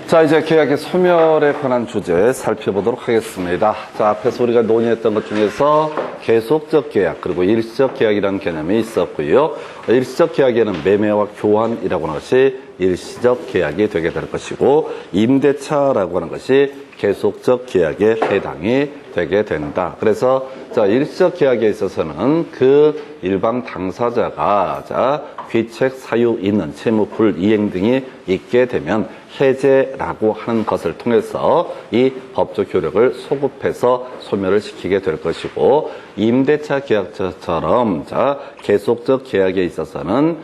자, 이제 계약의 소멸에 관한 주제 살펴보도록 하겠습니다. 자, 앞에서 우리가 논의했던 것 중에서 계속적 계약, 그리고 일시적 계약이라는 개념이 있었고요. 일시적 계약에는 매매와 교환이라고 하는 것이 일시적 계약이 되게 될 것이고, 임대차라고 하는 것이 계속적 계약에 해당이 되게 된다. 그래서 자, 일시적 계약에 있어서는 그 일방 당사자가 귀책 사유 있는 채무 불이행 등이 있게 되면 해제라고 하는 것을 통해서 이 법적 효력을 소급해서 소멸을 시키게 될 것이고, 임대차 계약처럼 계속적 계약에 있어서는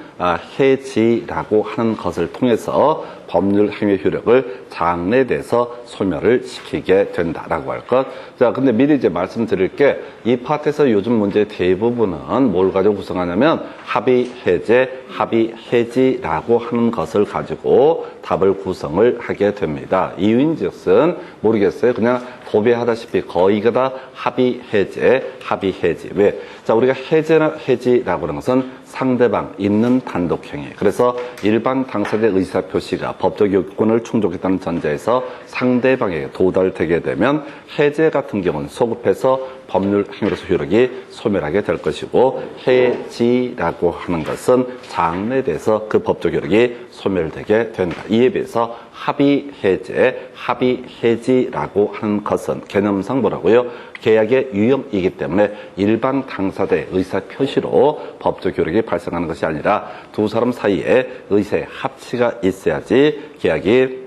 해지라고 하는 것을 통해서 법률 행위 효력을 장래돼서 소멸을 시키게 된다라고 할 것. 자, 근데 미리 이제 말씀드릴 게, 이 파트에서 요즘 문제의 대부분은 뭘 가지고 구성하냐면 합의 해제, 합의 해지라고 하는 것을 가지고 답을 구성을 하게 됩니다. 이유인즉슨 모르겠어요. 그냥 도배하다시피 거의가 다 합의 해제, 합의 해지. 왜? 자, 우리가 해제나 해지라고 하는 것은 상대방 있는 단독행위. 그래서 일반 당사자의 의사표시가 법적 요건을 충족했다는 전제에서 상대방에게 도달되게 되면 해제 같은 경우는 소급해서 법률 행위로서 효력이 소멸하게 될 것이고, 해지라고 하는 것은 장래돼서 그 법적 효력이 소멸되게 된다. 이에 비해서 합의 해제, 합의 해지라고 하는 것은 개념상 뭐라고요? 계약의 유형이기 때문에 일반 당사자의 의사 표시로 법적 효력이 발생하는 것이 아니라 두 사람 사이에 의사의 합치가 있어야지 계약이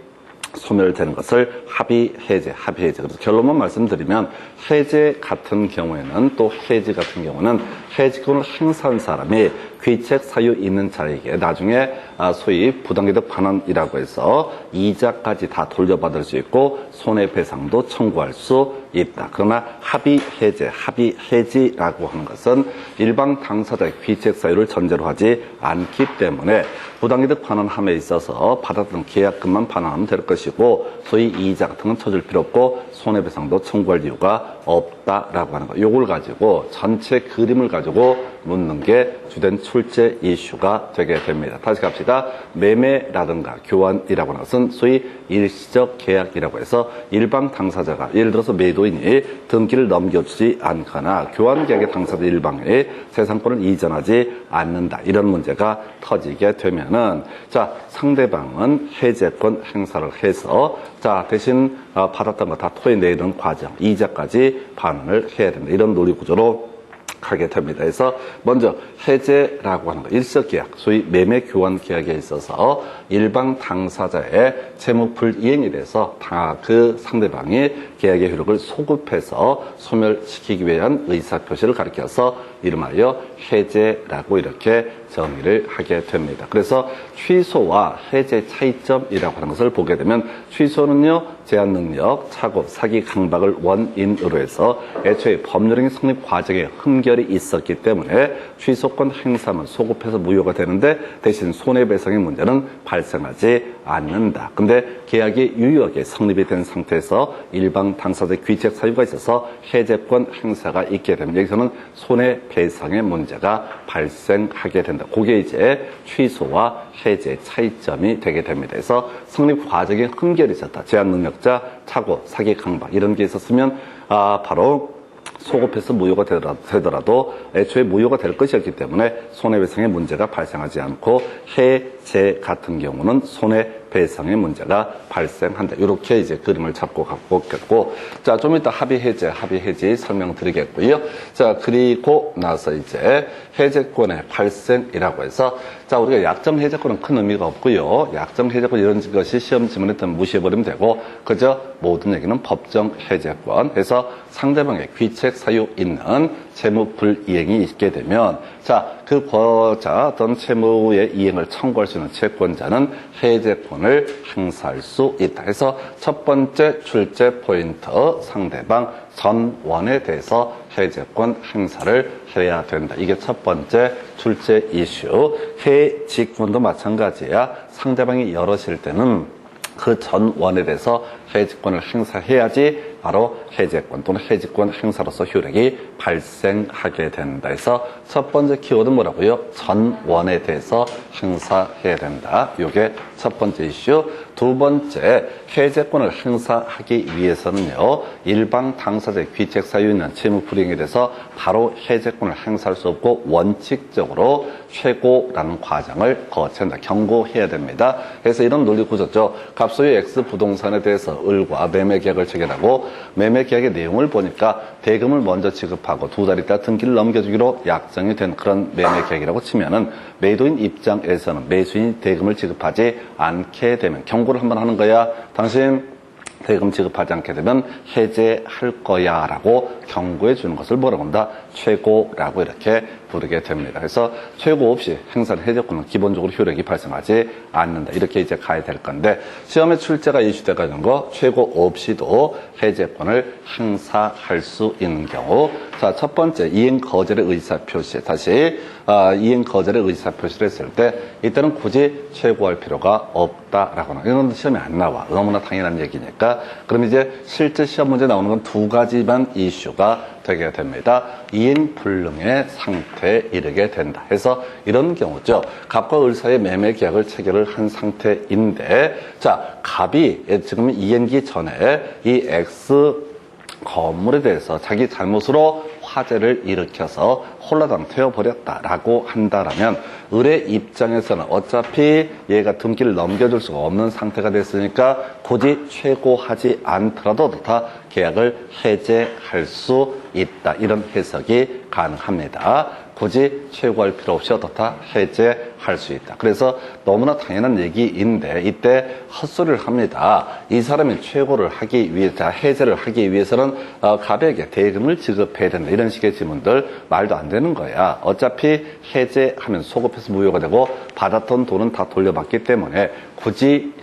소멸되는 것을 합의 해제, 합의 해제. 그래서 결론만 말씀드리면, 해제 같은 경우에는, 또 해지 같은 경우는 해지권을 행사한 사람이 귀책 사유 있는 자에게 나중에 소위 부당이득 반환이라고 해서 이자까지 다 돌려받을 수 있고 손해배상도 청구할 수 있다. 그러나 합의 해제, 합의 해지라고 하는 것은 일방 당사자의 귀책 사유를 전제로 하지 않기 때문에 부당이득 반환함에 있어서 받았던 계약금만 반환하면 될 것이고, 소위 이자 같은 건 쳐줄 필요 없고 손해배상도 청구할 이유가 없다라고 하는 거. 요걸 가지고 전체 그림을 가지고 묻는 게 주된 출제 이슈가 되게 됩니다. 다시 갑시다. 매매라든가 교환이라고 하는 것은 소위 일시적 계약이라고 해서 일방 당사자가 예를 들어서 매도인이 등기를 넘겨주지 않거나 교환 계약의 당사자 일방에 재산권을 이전하지 않는다. 이런 문제가 터지게 되면은, 자, 상대방은 해제권 행사를 해서 자, 대신 받았던 거 다 토해내는 과정, 이자까지 반환을 해야 된다. 이런 논리 구조로 하게 됩니다. 그래서 먼저 해제라고 하는 거, 일시적 계약, 소위 매매 교환 계약에 있어서 일방 당사자의 채무 불이행에 대해서 다 그 상대방이 계약의 효력을 소급해서 소멸시키기 위한 의사표시를 가리켜서 이름하여 해제라고 이렇게 정의를 하게 됩니다. 그래서 취소와 해제 차이점이라고 하는 것을 보게 되면, 취소는요, 제한 능력, 착오, 사기, 강박을 원인으로 해서 애초에 법률행위 성립 과정에 흠결이 있었기 때문에 취소권 행사만 소급해서 무효가 되는데 대신 손해배상의 문제는 발생하지 않는다. 근데 계약이 유효하게 성립이 된 상태에서 일방 당사자의 귀책 사유가 있어서 해제권 행사가 있게 되면 여기서는 손해배상의 문제가 발생하게 된다. 그게 이제 취소와 해제 차이점이 되게 됩니다. 그래서 성립 과정에 흠결이 있었다. 제한 능력자, 착오, 사기, 강박 이런 게 있었으면 바로 소급해서 무효가 되더라도 애초에 무효가 될 것이었기 때문에 손해배상의 문제가 발생하지 않고, 해제 같은 경우는 손해배상의 문제가 발생한다. 이렇게 이제 그림을 잡고 갖고 오겠고, 자, 좀 이따 합의 해지 설명드리겠고요. 자, 그리고 나서 이제 해제권의 발생이라고 해서, 자, 우리가 약정 해제권은 큰 의미가 없고요. 약정 해제권 이런 것이 시험 지문에 뜨면 무시해버리면 되고, 그저 모든 얘기는 법정 해제권. 그래서 상대방의 귀책 사유 있는 채무 불이행이 있게 되면, 자, 그 어떤 채무의 이행을 청구할 수 있는 채권자는 해제권을 행사할 수 있다. 그래서 첫 번째 출제 포인트, 상대방 전원에 대해서 해제권 행사를 해야 된다. 이게 첫 번째 출제 이슈. 해지권도 마찬가지야. 상대방이 여럿일 때는 그 전원에 대해서 해지권을 행사해야지 바로 해제권 또는 해지권 행사로서 효력이 발생하게 된다. 그래서 첫 번째 키워드 뭐라고요? 전원에 대해서 행사해야 된다. 이게 첫 번째 이슈. 두 번째, 해제권을 행사하기 위해서는요, 일방 당사자의 귀책 사유 있는 채무 불이행에 대해서 바로 해제권을 행사할 수 없고 원칙적으로 최고라는 과정을 거쳐야 한다. 경고해야 됩니다. 그래서 이런 논리 구조죠. 갑소유 X 부동산에 대해서 을과 매매 계약을 체결하고 매매 계약의 내용을 보니까 대금을 먼저 지급하고 두 달 있다 등기를 넘겨주기로 약정이 된 그런 매매 계약이라고 치면은 매도인 입장에서는 매수인이 대금을 지급하지 않게 되면 경고를 한번 하는 거야. 당신 대금 지급하지 않게 되면 해제할 거야 라고 경고해 주는 것을 뭐라고 한다? 최고라고 이렇게 부르게 됩니다. 그래서 최고 없이 행사한 해제권은 기본적으로 효력이 발생하지 않는다. 이렇게 이제 가야 될 건데, 시험에 출제가 이슈되가 있는 거 최고 없이도 해제권을 행사할 수 있는 경우. 자, 첫 번째, 이행 거절의 의사 표시. 다시 이행 거절의 의사 표시를 했을 때 이때는 굳이 최고할 필요가 없다라고 하는, 이건 시험에 안 나와. 너무나 당연한 얘기니까. 그럼 이제 실제 시험 문제 나오는 건 두 가지만 이슈가 되게 됩니다. 이행 불능의 상태에 이르게 된다. 해서 이런 경우죠. 갑과 을 사이의 매매 계약을 체결을 한 상태인데, 자, 갑이 지금 이행기 전에 이 X 건물에 대해서 자기 잘못으로 화재를 일으켜서 홀라당 태워버렸다라고 한다라면 을의 입장에서는 어차피 얘가 등기를 넘겨줄 수가 없는 상태가 됐으니까 굳이 최고하지 않더라도 다 계약을 해제할 수 있다. 이런 해석이 가능합니다. 굳이 최고할 필요 없이 어떻다? 해제할 수 있다. 그래서 너무나 당연한 얘기인데 이때 헛소리를 합니다. 이 사람이 최고를 하기 위해, 자, 해제를 하기 위해서는 갑에게 대금을 지급해야 된다. 이런 식의 질문들 말도 안 되는 거야. 어차피 해제하면 소급해서 무효가 되고 받았던 돈은 다 돌려받기 때문에 굳이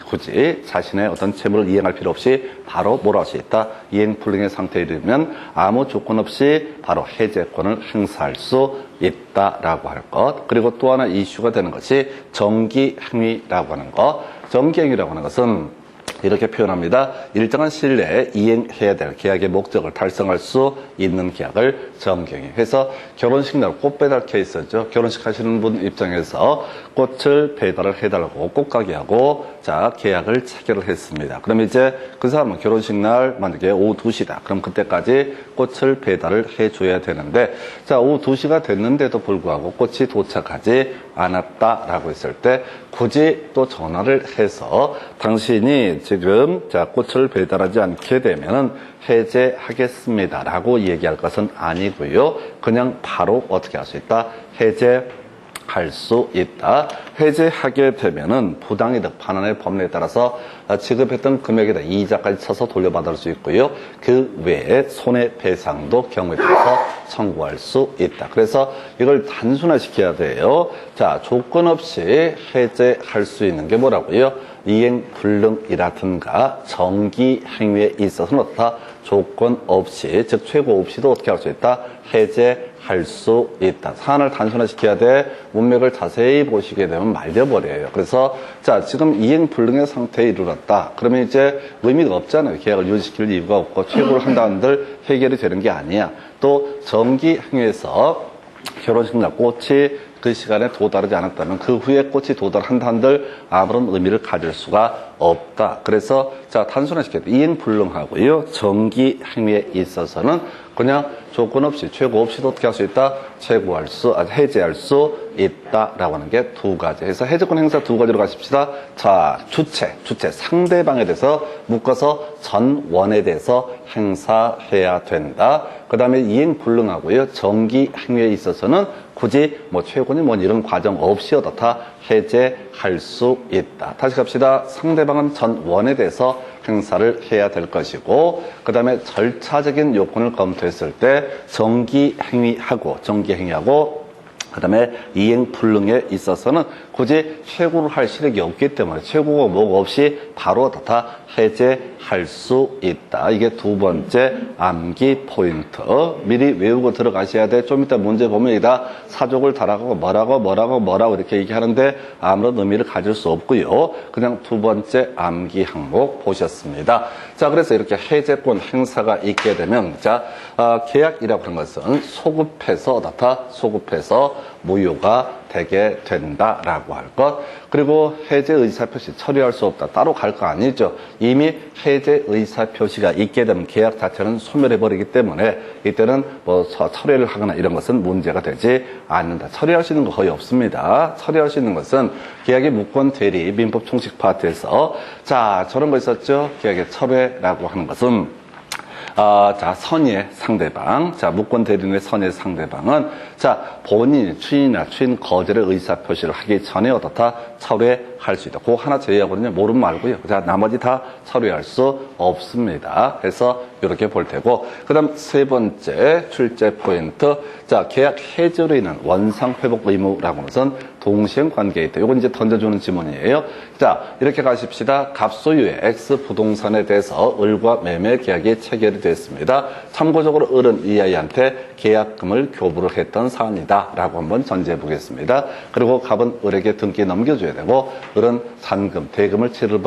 자신의 어떤 채무를 이행할 필요 없이 바로 뭐라고 할 수 있다? 이행 불능의 상태에 이르면 아무 조건 없이 바로 해제권을 행사할 수 있다라고 할 것. 그리고 또 하나 이슈가 되는 것이 정기행위라고 하는 것. 정기행위라고 하는 것은 이렇게 표현합니다. 일정한 시일 내에 이행해야 될 계약의 목적을 달성할 수 있는 계약을 정기행위. 해서 결혼식 날 꽃 배달 케이스죠. 결혼식 하시는 분 입장에서 꽃을 배달을 해달라고 꽃가게 하고, 자, 계약을 체결을 했습니다. 그럼 이제 그 사람은 결혼식 날 만약에 오후 2시다. 그럼 그때까지 꽃을 배달을 해줘야 되는데, 자, 오후 2시가 됐는데도 불구하고 꽃이 도착하지 않았다라고 했을 때 굳이 또 전화를 해서 당신이 지금 자 꽃을 배달하지 않게 되면은 해제하겠습니다라고 얘기할 것은 아니고요. 그냥 바로 어떻게 할 수 있다? 해제할 수 있다. 해제하게 되면은 부당이득 반환의 법률에 따라서 지급했던 금액에다 이자까지 쳐서 돌려받을 수 있고요. 그 외에 손해배상도 경우에 따라서 청구할 수 있다. 그래서 이걸 단순화시켜야 돼요. 자, 조건 없이 해제할 수 있는 게 뭐라고요? 이행 불능이라든가 정기 행위에 있어서는 어떻다? 조건 없이, 즉 최고 없이도 어떻게 할 수 있다? 해제할 수 있다. 사안을 단순화시켜야 돼. 문맥을 자세히 보시게 되면 말려버려요. 그래서 자, 지금 이행 불능의 상태에 이르렀다. 그러면 이제 의미가 없잖아요. 계약을 유지시킬 이유가 없고 최고를 한다는들 해결이 되는 게 아니야. 또 정기 행위에서 결혼식 날 꽃이 그 시간에 도달하지 않았다면 그 후에 꽃이 도달한다 한들 아무런 의미를 가질 수가 없다. 그래서 자, 단순화시켜야 돼. 이행 불능하고요. 정기 행위에 있어서는 그냥 조건 없이, 최고 없이도 어떻게 할 수 있다? 해제할 수 있다라고 하는 게 두 가지. 그래서 해제권 행사 두 가지로 가십시다. 자, 주체, 상대방에 대해서 묶어서 전원에 대해서 행사해야 된다. 그 다음에 이행 불능하고요. 정기 행위에 있어서는 굳이 뭐 최고니 뭐 이런 과정 없이 어떻다? 해제할 수 있다. 다시 갑시다. 상대방은 전원에 대해서 행사를 해야 될 것이고, 그 다음에 절차적인 요건을 검토했을 때 정기 행위하고 그 다음에 이행 불능에 있어서는 굳이 최고를 할 시력이 없기 때문에 최고가 뭐가 없이 바로 다 해제할 수 있다. 이게 두 번째 암기 포인트. 미리 외우고 들어가셔야 돼. 좀 이따 문제 보면 이다 사족을 달아가고 뭐라고 이렇게 얘기하는데 아무런 의미를 가질 수 없고요. 그냥 두 번째 암기 항목 보셨습니다. 자, 그래서 이렇게 해제권 행사가 있게 되면, 자, 계약이라고 하는 것은 소급해서 무효가 되게 된다라고 할 것. 그리고 해제 의사표시 처리할 수 없다. 따로 갈 거 아니죠. 이미 해제 의사표시가 있게 되면 계약 자체는 소멸해버리기 때문에 이때는 뭐 처리를 하거나 이런 것은 문제가 되지 않는다. 처리할 수 있는 거 거의 없습니다. 처리할 수 있는 것은 계약의 무권 대리 민법 총칙 파트에서 자 저런 거 있었죠. 계약의 철회라고 하는 것은 자, 선의의 상대방. 자, 무권 대리인의 선의의 상대방은, 자, 본인, 추인이나 추인 거절의 의사표시를 하기 전에 어떻다? 철회할 수 있다. 그거 하나 제외하고는요, 모름 말고요. 자, 나머지 다 철회할 수 없습니다. 해서 이렇게 볼 테고. 그 다음 세 번째 출제 포인트. 자, 계약 해지로 인한 원상 회복 의무라고 하는 것은 동시행 관계에 있다. 이건 이제 던져주는 지문이에요. 자, 이렇게 가십시다. 갑소유의 X 부동산에 대해서 을과 매매 계약이 체결이 됐습니다. 참고적으로 을은 이 아이한테 계약금을 교부를 했던 사안이다 라고 한번 전제해 보겠습니다. 그리고 갑은 을에게 등기 넘겨줘야 되고 을은 잔금, 대금을 치를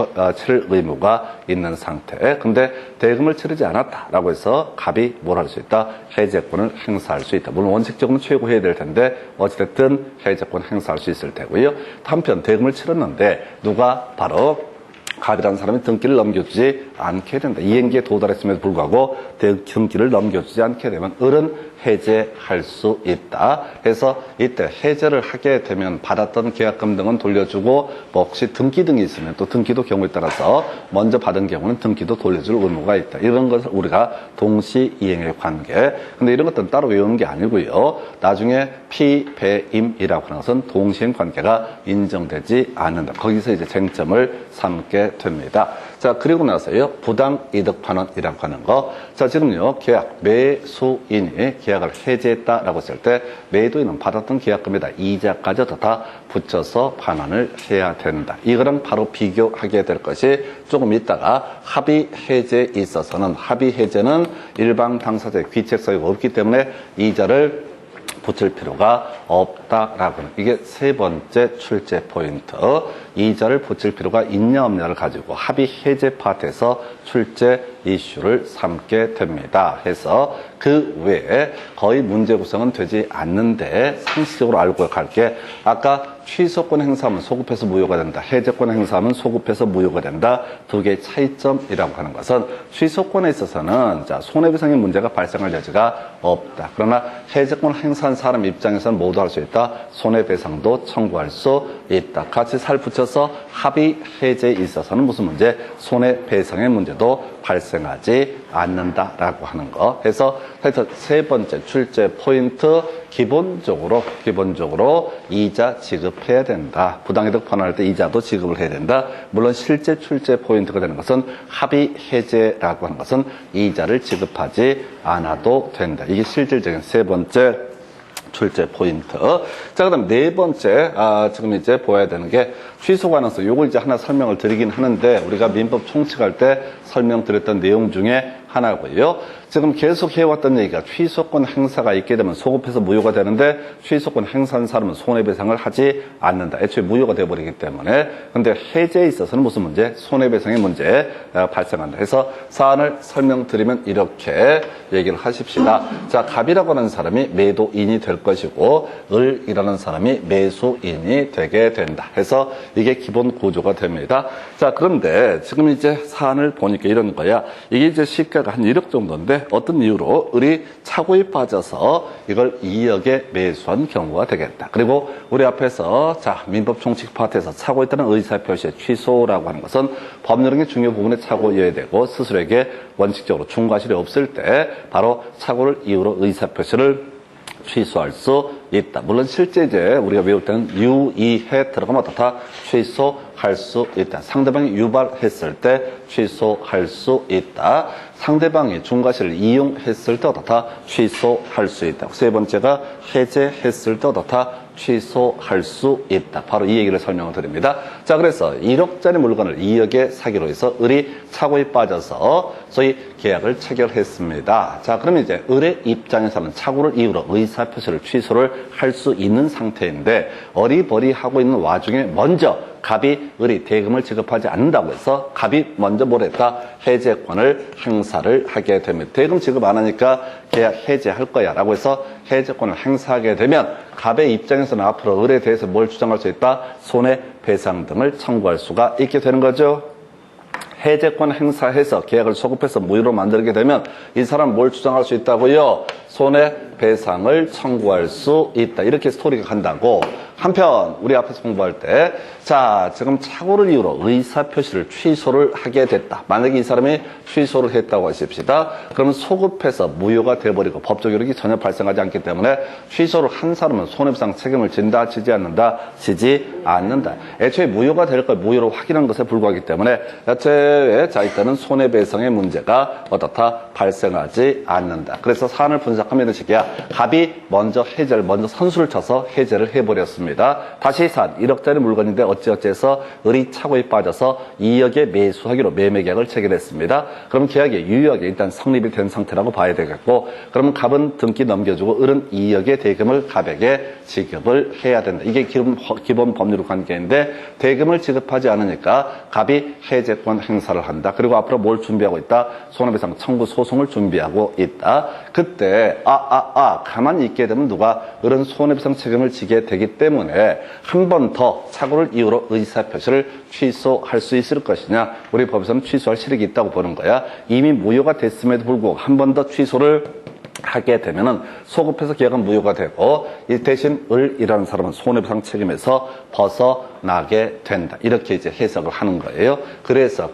의무가 있는 상태. 근데 대금을 치르지 않았다라고 해서 갑이 뭘 할 수 있다? 해제권을 행사할 수 있다. 물론 원칙적으로는 최고해야 될 텐데 어찌됐든 해제권 행사할 수 있을 테고요. 한편 대금을 치렀는데 누가 바로 갑이라는 사람이 등기를 넘겨주지 않게 된다. 이행기에 도달했음에도 불구하고 등기를 넘겨주지 않게 되면 을은 해제할 수 있다. 해서 이때 해제를 하게 되면 받았던 계약금 등은 돌려주고 뭐 혹시 등기 등이 있으면 또 등기도 경우에 따라서 먼저 받은 경우는 등기도 돌려줄 의무가 있다. 이런 것을 우리가 동시 이행의 관계. 근데 이런 것들은 따로 외우는 게 아니고요. 나중에 피배임이라고 하는 것은 동시행 관계가 인정되지 않는다. 거기서 이제 쟁점을 삼게 됩니다. 자, 그리고 나서요, 부당이득 환원이라고 하는 거. 자, 지금요, 계약, 매수인이 계약을 해지했다라고 했을 때, 매도인은 받았던 계약금에다 이자까지 다 붙여서 환원을 해야 된다. 이거랑 바로 비교하게 될 것이 조금 있다가 합의 해제에 있어서는 합의 해제는 일방 당사자의 귀책 사유가 없기 때문에 이자를 붙일 필요가 없다라고 하는 이게 세 번째 출제 포인트. 이자를 붙일 필요가 있냐 없냐를 가지고 합의 해제 파트에서 출제 이슈를 삼게 됩니다. 해서 그 외에 거의 문제 구성은 되지 않는데 상식적으로 알고 갈게. 아까 취소권 행사하면 소급해서 무효가 된다. 해제권 행사하면 소급해서 무효가 된다. 두 개의 차이점이라고 하는 것은 취소권에 있어서는 자, 손해배상의 문제가 발생할 여지가 없다. 그러나 해제권 행사한 사람 입장에서는 모두 할 수 있다. 손해배상도 청구할 수 있다. 같이 살 붙여서 합의 해제에 있어서는 무슨 문제? 손해배상의 문제도 발생하지 않는다라고 하는 거. 해서 하여튼 세 번째 출제 포인트 기본적으로 이자 지급해야 된다. 부당이득 환원할 때 이자도 지급을 해야 된다. 물론 실제 출제 포인트가 되는 것은 합의 해제라고 하는 것은 이자를 지급하지 않아도 된다. 이게 실질적인 세 번째 출제 포인트. 자, 그 다음 네 번째, 지금 이제 보아야 되는 게 취소 관원서. 요걸 이제 하나 설명을 드리긴 하는데, 우리가 민법 총칙할 때 설명드렸던 내용 중에 하나고요. 지금 계속 해왔던 얘기가 취소권 행사가 있게 되면 소급해서 무효가 되는데 취소권 행사한 사람은 손해배상을 하지 않는다. 애초에 무효가 되어버리기 때문에. 근데 해제에 있어서는 무슨 문제? 손해배상의 문제 발생한다. 해서 사안을 설명드리면 이렇게 얘기를 하십시다. 자, 갑이라고 하는 사람이 매도인이 될 것이고 을이라는 사람이 매수인이 되게 된다. 해서 이게 기본 구조가 됩니다. 자, 그런데 지금 이제 사안을 보니까 이런 거야. 이게 이제 시가가 한 1억 정도인데 어떤 이유로 을이 차고에 빠져서 이걸 2억에 매수한 경우가 되겠다. 그리고 우리 앞에서 자, 민법 총칙 파트에서 차고에 따른 의사표시의 취소라고 하는 것은 법률행위 중요 부분에 차고여야 되고 스스로에게 원칙적으로 중과실이 없을 때 바로 차고를 이유로 의사표시를 취소할 수 있다. 물론 실제 이제 우리가 외울 때는 유의해 들어가면 어떻다? 취소할 수 있다. 상대방이 유발했을 때 취소할 수 있다. 상대방이 중과실을 이용했을 때 어떻다? 취소할 수 있다. 세 번째가 해제했을 때 어떻다? 취소할 수 있다. 바로 이 얘기를 설명을 드립니다. 자, 그래서 1억짜리 물건을 2억에 사기로 해서 을이 차고에 빠져서 소위 계약을 체결했습니다. 자, 그러면 이제 을의 입장에서는 차고를 이유로 의사표시를 취소를 할 수 있는 상태인데 어리버리하고 있는 와중에 먼저 갑이 을이 대금을 지급하지 않는다고 해서 갑이 먼저 뭘 했다? 해제권을 행사를 하게 됩니다. 대금 지급 안 하니까 계약 해제할 거야 라고 해서 해제권을 행사하게 되면 갑의 입장에서는 앞으로 을에 대해서 뭘 주장할 수 있다? 손해배상 등을 청구할 수가 있게 되는 거죠. 해제권 행사해서 계약을 소급해서 무효로 만들게 되면 이 사람 뭘 주장할 수 있다고요? 손해배상을 청구할 수 있다. 이렇게 스토리가 간다고. 한편 우리 앞에서 공부할 때 자 지금 착오를 이유로 의사표시를 취소를 하게 됐다. 만약에 이 사람이 취소를 했다고 하십시다. 그러면 소급해서 무효가 돼버리고 법적 효력이 전혀 발생하지 않기 때문에 취소를 한 사람은 손해배상 책임을 진다, 지지 않는다, 지지 않는다. 애초에 무효가 될 걸 무효로 확인한 것에 불과하기 때문에 자체에 자 일단은 손해배상의 문제가 어떻다 발생하지 않는다. 그래서 사안을 분석하면 이런 식이야. 갑이 먼저 해제를 먼저 선수를 쳐서 해제를 해버렸습니다. 다시 사안 1억짜리 물건인데 어찌어찌해서 을이 착오에 빠져서 2억에 매수하기로 매매계약을 체결했습니다. 그럼 계약이 유효하게 일단 성립이 된 상태라고 봐야 되겠고, 그러면 갑은 등기 넘겨주고 을은 2억의 대금을 갑에게 지급을 해야 된다. 이게 기본 법률 관계인데 대금을 지급하지 않으니까 갑이 해제권 행사를 한다. 그리고 앞으로 뭘 준비하고 있다? 손해배상 청구 소송을 준비하고 있다. 그때 가만히 있게 되면 누가 을은 손해배상 책임을 지게 되기 때문에 한 번 더 착오를 이유로 의사표시를 취소할 수 있을 것이냐? 우리 법에서는 취소할 실익이 있다고 보는 거야. 이미 무효가 됐음에도 불구하고 한 번 더 취소를 하게 되면은 소급해서 계약은 무효가 되고 이 대신 을이라는 사람은 손해배상 책임에서 벗어나게 된다. 이렇게 이제 해석을 하는 거예요. 그래서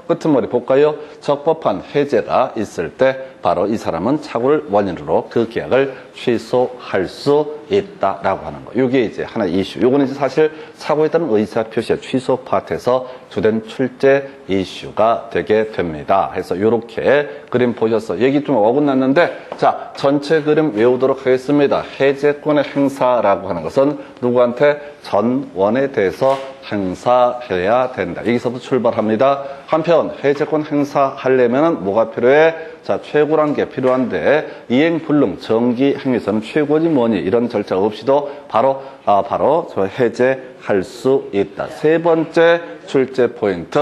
끄트머리 볼까요? 적법한 해제가 있을 때 바로 이 사람은 착오를 원인으로 그 계약을 취소할 수 있다라고 하는 거. 이게 이제 하나의 이슈. 요거는 이제 사실 착오에 따른 의사표시의 취소 파트에서 주된 출제 이슈가 되게 됩니다. 그래서 이렇게 그림 보셔서 얘기 좀 어긋났는데 자 전체 그림 외우도록 하겠습니다. 해제권의 행사라고 하는 것은 누구한테? 전원에 대해서 행사해야 된다. 여기서부터 출발합니다. 한편 해제권 행사하려면 뭐가 필요해? 자, 최고란 게 필요한데 이행 불능 정기 행위에서는 최고지 뭐니 이런 절차 없이도 바로 저 해제할 수 있다. 세 번째 출제 포인트.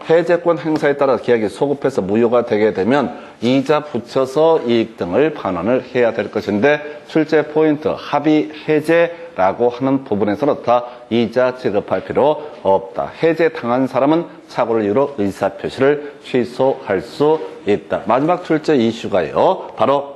해제권 행사에 따라 계약이 소급해서 무효가 되게 되면 이자 붙여서 이익 등을 반환을 해야 될 것인데 출제 포인트 합의 해제라고 하는 부분에서는 다 이자 지급할 필요 없다. 해제 당한 사람은 착오를 이유로 의사표시를 취소할 수 있다. 마지막 출제 이슈가요. 바로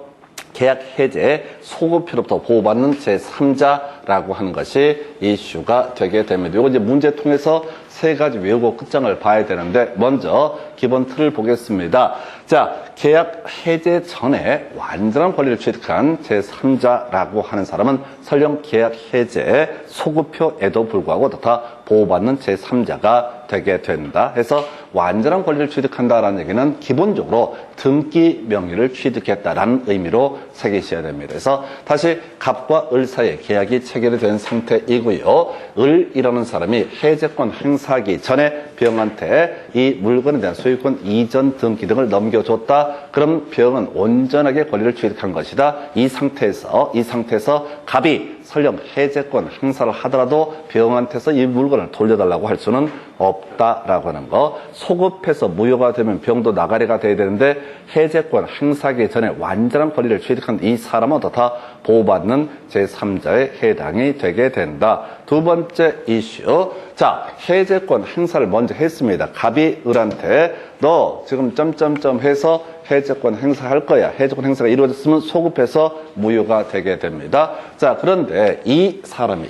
계약 해제 소급표로부터 보호받는 제3자라고 하는 것이 이슈가 되게 됩니다. 이거 이제 문제 통해서 세 가지 외우고 끝장을 봐야 되는데 먼저 기본 틀을 보겠습니다. 자, 계약 해제 전에 완전한 권리를 취득한 제3자라고 하는 사람은 설령 계약 해제 소급표에도 불구하고 다 보호받는 제3자가 되게 된다. 해서 완전한 권리를 취득한다라는 얘기는 기본적으로 등기 명의를 취득했다라는 의미로 새기셔야 됩니다. 그래서 다시 갑과 을 사이에 계약이 체결이 된 상태이고요. 을이라는 사람이 해제권 행사하기 전에 병한테 이 물건에 대한 소유권 이전 등기 등을 넘겨줬다. 그럼 병은 온전하게 권리를 취득한 것이다. 이 상태에서 갑이 설령 해제권 행사를 하더라도 병한테서 이 물건을 돌려달라고 할 수는 없다라고 하는 거. 소급해서 무효가 되면 병도 나가리가 돼야 되는데 해제권 행사하기 전에 완전한 권리를 취득한 이 사람은 다 보호받는 제3자에 해당이 되게 된다. 두 번째 이슈. 자, 해제권 행사를 먼저 했습니다. 갑이 을한테 너 지금 점점점 해서 해제권 행사할 거야. 해제권 행사가 이루어졌으면 소급해서 무효가 되게 됩니다. 자, 그런데 이 사람이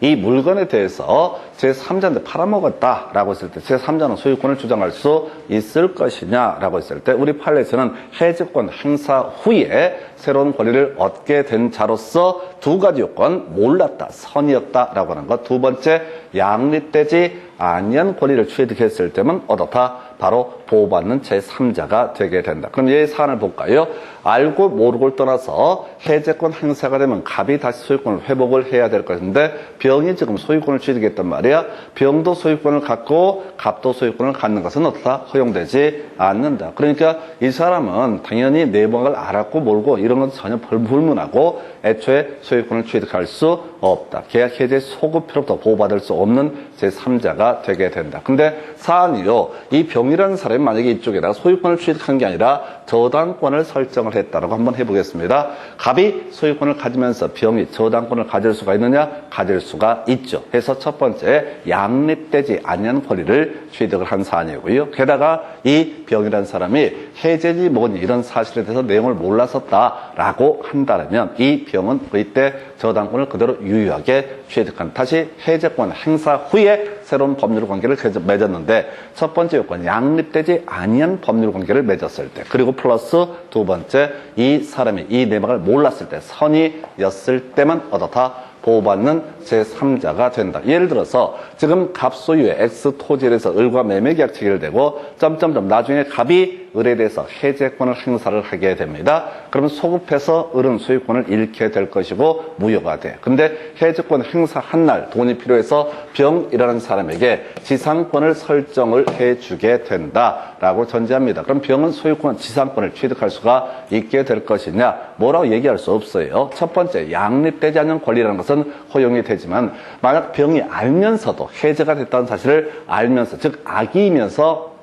이 물건에 대해서 제3자한테 팔아먹었다라고 했을 때 제3자는 소유권을 주장할 수 있을 것이냐라고 했을 때 우리 판례에서는 해제권 행사 후에 새로운 권리를 얻게 된 자로서 두 가지 요건 몰랐다, 선이었다라고 하는 것. 두 번째, 양립되지 아니한 권리를 취득했을 때면 어떻다? 바로 보호받는 제3자가 되게 된다. 그럼 이 사안을 볼까요? 알고 모르고를 떠나서 해제권 행사가 되면 갑이 다시 소유권을 회복을 해야 될 것인데 병이 지금 소유권을 취득했단 말이에요. 말이야. 병도 소유권을 갖고 갑도 소유권을 갖는 것은 어떻다? 허용되지 않는다. 그러니까 이 사람은 당연히 내부를 알았고 몰고 이런 건 전혀 불문하고 애초에 소유권을 취득할 수 없다. 계약 해제 소급표로부터 보호받을 수 없는 제3자가 되게 된다. 근데 사안이요. 이 병이라는 사람이 만약에 이쪽에다가 소유권을 취득한 게 아니라 저당권을 설정을 했다라고 한번 해보겠습니다. 갑이 소유권을 가지면서 병이 저당권을 가질 수가 있느냐? 가질 수가 있죠. 그래서 첫 번째 양립되지 아니한 권리를 취득을 한 사안이고요. 게다가 이 병이라는 사람이 해제지 뭐니 이런 사실에 대해서 내용을 몰랐었다라고 한다면 이 병은 이때 저당권을 그대로 유효하게 취득한 다시 해제권 행사 후에 새로운 법률 관계를 맺었는데 첫 번째 요건 양립되지 아니한 법률 관계를 맺었을 때 그리고 플러스 두 번째 이 사람이 이 내막을 몰랐을 때 선의였을 때만 어떻다 보호받는 제3자가 된다. 예를 들어서 지금 갑 소유의 X 토지에서 을과 매매 계약 체결되고 점점점 나중에 갑이 을에 대해서 해제권을 행사를 하게 됩니다. 그러면 소급해서 을은 소유권을 잃게 될 것이고 무효가 돼. 근데 해제권 행사한 날 돈이 필요해서 병이라는 사람에게 지상권을 설정을 해주게 된다라고 전제합니다. 그럼 병은 소유권 지상권을 취득할 수가 있게 될 것이냐? 뭐라고 얘기할 수 없어요. 첫 번째 양립되지 않는 권리라는 것은 허용이 되지만 만약 병이 알면서도 해제가 됐다는 사실을 알면서 즉 악의이면서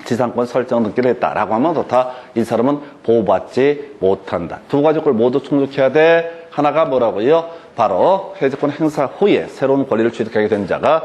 지상권 설정 등기를 했다라고 하면 좋다. 이 사람은 보호받지 못한다. 두 가지 걸 모두 충족해야 돼. 하나가 뭐라고요? 바로 해제권 행사 후에 새로운 권리를 취득하게 된 자가